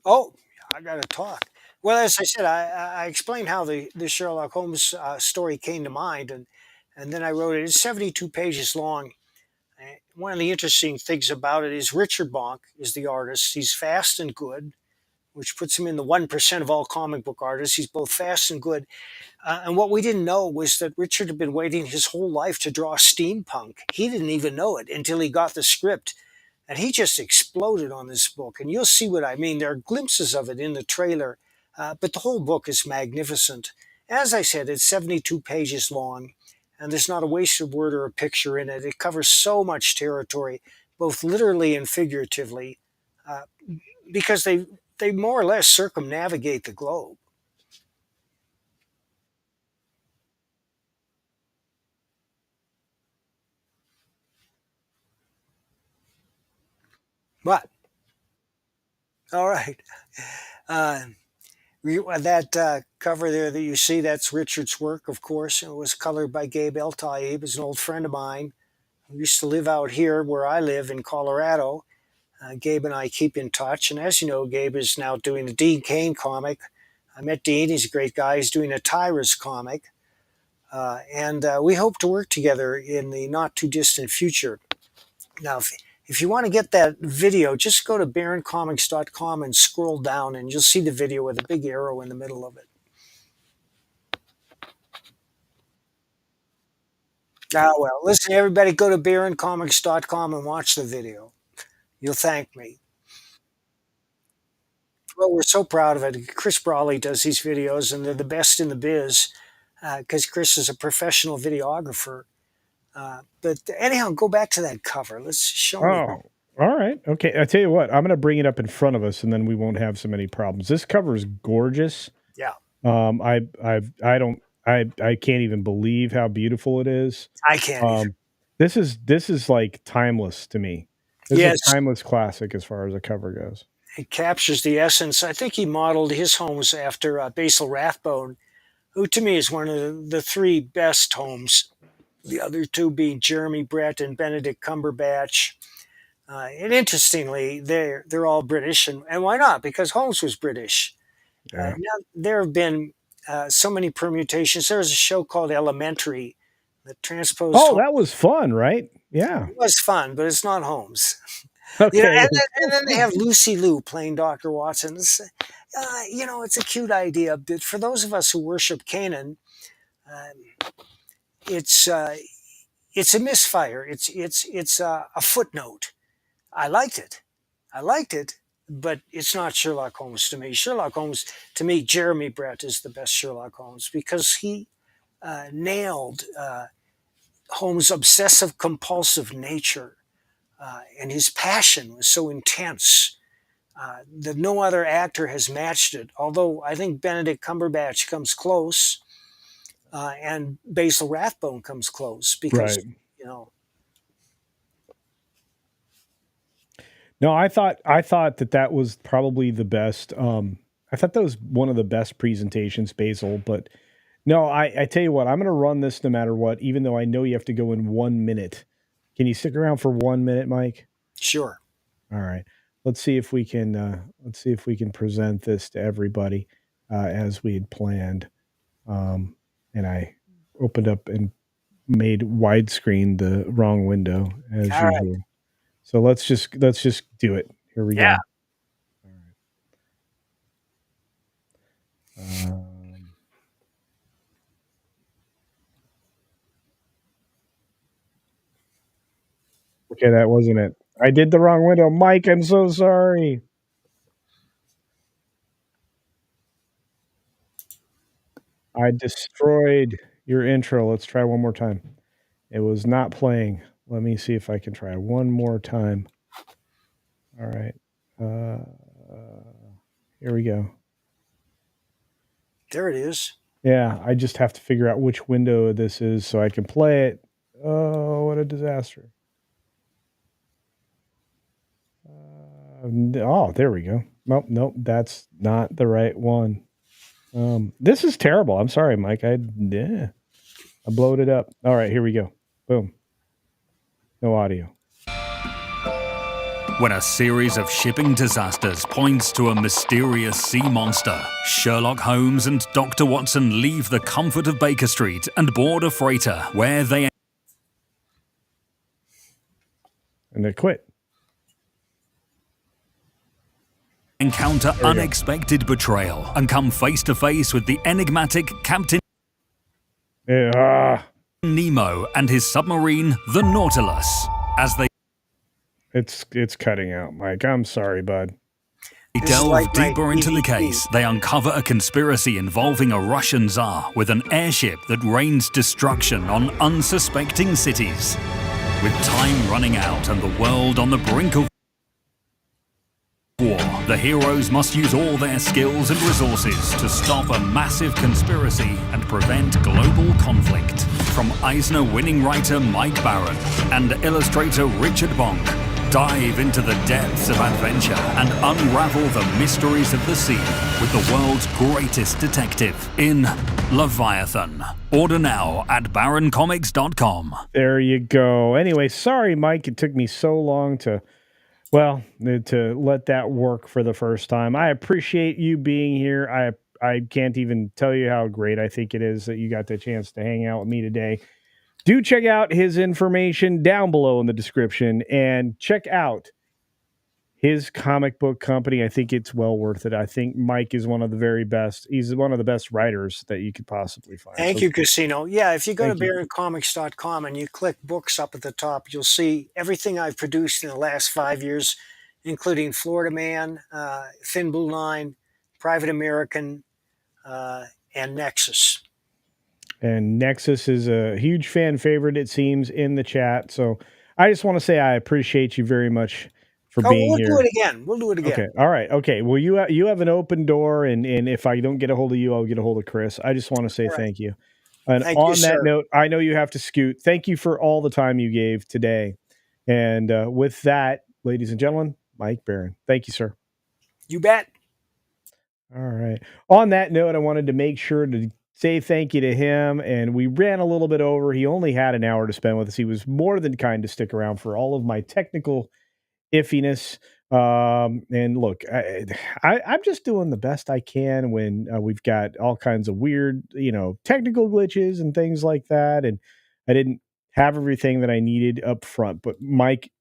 Oh, I got to talk. Well, as I said, I explained how the Sherlock Holmes story came to mind, and then I wrote it. It's 72 pages long. One of the interesting things about it is Richard Bonk is the artist. He's fast and good, which puts him in the 1% of all comic book artists. He's both fast and good. And what we didn't know was that Richard had been waiting his whole life to draw steampunk. He didn't even know it until he got the script. And he just exploded on this book. And you'll see what I mean. There are glimpses of it in the trailer, but the whole book is magnificent. As I said, it's 72 pages long, and there's not a wasted word or a picture in it. It covers so much territory, both literally and figuratively, uh, because they more or less circumnavigate the globe. But, all right. Uh, that cover there that you see, that's Richard's work, of course. It was colored by Gabe El Taib, is an old friend of mine who used to live out here where I live in Colorado. Gabe and I keep in touch. And as you know, Gabe is now doing a Dean Cain comic. I met Dean. He's a great guy. He's doing a Tyrus comic. And we hope to work together in the not too distant future. Now, if you want to get that video, just go to baroncomics.com and scroll down, and you'll see the video with a big arrow in the middle of it. Well, listen, everybody, go to baroncomics.com and watch the video. You'll thank me. Well, we're so proud of it. Chris Brawley does these videos, and they're the best in the biz because Chris is a professional videographer. But anyhow, go back to that cover. Let's show me. Oh, all right. Okay. I tell you what, I'm going to bring it up in front of us, and then we won't have so many problems. This cover is gorgeous. Yeah, I can't even believe how beautiful it is. I can't either. This is like timeless to me. This Yes. is a timeless classic as far as the cover goes. It captures the essence. I think he modeled his homes after Basil Rathbone, who to me is one of the three best homes. The other two being Jeremy Brett and Benedict Cumberbatch. And interestingly, they're all British, and why not? Because Holmes was British. Yeah. Now, there have been so many permutations. There was a show called Elementary that transposed. Oh, that was fun, right? Yeah. It was fun, but it's not Holmes. Okay. You know, and then they have Lucy Liu playing Dr. Watson. It's a cute idea, but for those of us who worship Canaan, it's a misfire. It's a footnote. I liked it, but it's not Sherlock Holmes to me. Sherlock Holmes, to me, Jeremy Brett is the best Sherlock Holmes because he nailed Holmes' obsessive compulsive nature. And his passion was so intense that no other actor has matched it. Although I think Benedict Cumberbatch comes close, and Basil Rathbone comes close because Right. you know. No, I thought that was probably the best. I thought that was one of the best presentations, Basil. But no, I tell you what, I'm going to run this no matter what, even though I know you have to go in 1 minute. Can you stick around for 1 minute, Mike? Sure. All right. Let's see if we can present this to everybody as we had planned. And I opened up and made widescreen the wrong window as All usual. right. So let's just do it. Here we Yeah. go. All right. Okay, that wasn't it. I did the wrong window. Mike, I'm so sorry. I destroyed your intro. Let's try one more time. It was not playing. Let me see if I can try one more time. All right. Here we go. There it is. Yeah, I just have to figure out which window this is so I can play it. Oh, what a disaster. Oh, there we go. Nope, that's not the right one. This is terrible. I'm sorry, Mike. I blowed it up. All right, here we go. Boom. No audio. When a series of shipping disasters points to a mysterious sea monster, Sherlock Holmes and Dr. Watson leave the comfort of Baker Street and board a freighter where they And they quit. encounter unexpected betrayal and come face to face with the enigmatic Captain Nemo and his submarine, the Nautilus, as they It's cutting out, Mike. I'm sorry, bud. delve like my deeper into the DVD. case. They uncover a conspiracy involving a Russian Tsar with an airship that rains destruction on unsuspecting cities. With time running out and the world on the brink of war, the heroes must use all their skills and resources to stop a massive conspiracy and prevent global conflict. From Eisner-winning writer Mike Barron and illustrator Richard Bonk, dive into the depths of adventure and unravel the mysteries of the sea with the world's greatest detective in Leviathan. Order now at baroncomics.com. There you go. Anyway, sorry, Mike. It took me so long to Well, to let that work for the first time. I appreciate you being here. I can't even tell you how great I think it is that you got the chance to hang out with me today. Do check out his information down below in the description and check out his comic book company. I think it's well worth it. I think Mike is one of the very best. He's one of the best writers that you could possibly find. Thank So you, Casino. Yeah, if you go to thank you. baroncomics.com and you click books up at the top, you'll see everything I've produced in the last 5 years, including Florida Man, Thin Blue Line, Private American, and Nexus. And Nexus is a huge fan favorite, it seems, in the chat. So I just want to say I appreciate you very much for Oh, being we'll do here. it again. We'll do it again. Okay. All right. Okay. Well, you have an open door, and if I don't get a hold of you, I'll get a hold of Chris. I just want to say All right. thank you. And Thank you, on that sir. note, I know you have to scoot. Thank you for all the time you gave today. And with that, ladies and gentlemen, Mike Barron. Thank you, sir. You bet. All right. On that note, I wanted to make sure to say thank you to him. And we ran a little bit over. He only had an hour to spend with us. He was more than kind to stick around for all of my technical iffiness. And look, I'm just doing the best I can when we've got all kinds of weird, technical glitches and things like that. And I didn't have everything that I needed up front. But Mike,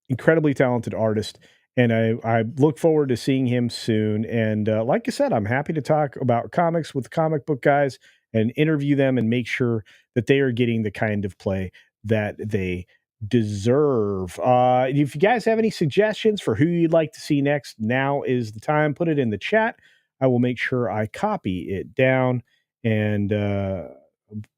incredibly talented artist, and I look forward to seeing him soon. And like I said, I'm happy to talk about comics with comic book guys and interview them and make sure that they are getting the kind of play that they deserve. If you guys have any suggestions for who you'd like to see next, now is the time. Put it in the chat. I will make sure I copy it down, and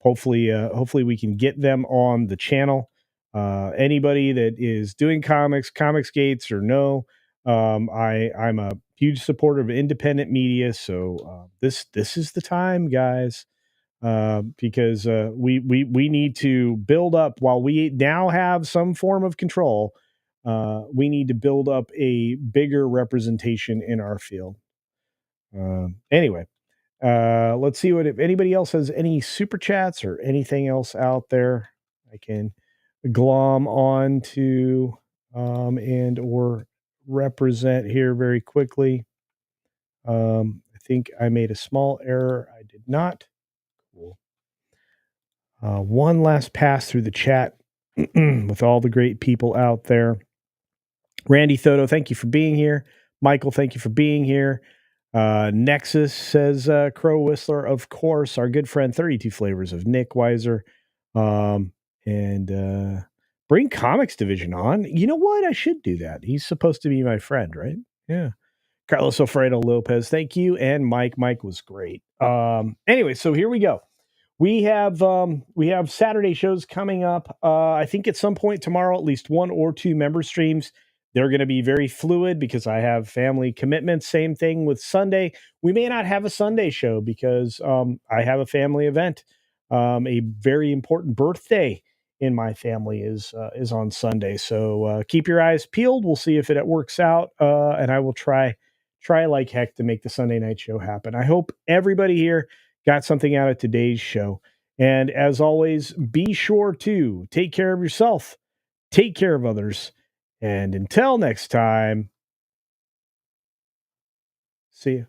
hopefully we can get them on the channel. Anybody that is doing comics gates or no, I'm a huge supporter of independent media. So this is the time, guys, because we need to build up while we now have some form of control. We need to build up a bigger representation in our field. Anyway, let's see if anybody else has any super chats or anything else out there I can glom on to and or represent here very quickly. I think I made a small error. I did not. Cool. One last pass through the chat with all the great people out there. Randy Thodo, thank you for being here. Michael, thank you for being here. Nexus says Crow Whistler, of course. Our good friend 32 Flavors of Nick Weiser. And bring Comics Division on. You know what? I should do that. He's supposed to be my friend, right? Yeah. Carlos Alfredo Lopez, thank you. And Mike. Mike was great. Anyway, so here we go. We have Saturday shows coming up. I think at some point tomorrow, at least one or two member streams. They're going to be very fluid because I have family commitments. Same thing with Sunday. We may not have a Sunday show because I have a family event. A very important birthday in my family is on Sunday. So keep your eyes peeled. We'll see if it works out, and I will try like heck to make the Sunday night show happen. I hope everybody here got something out of today's show. And as always, be sure to take care of yourself, take care of others, and until next time, see you.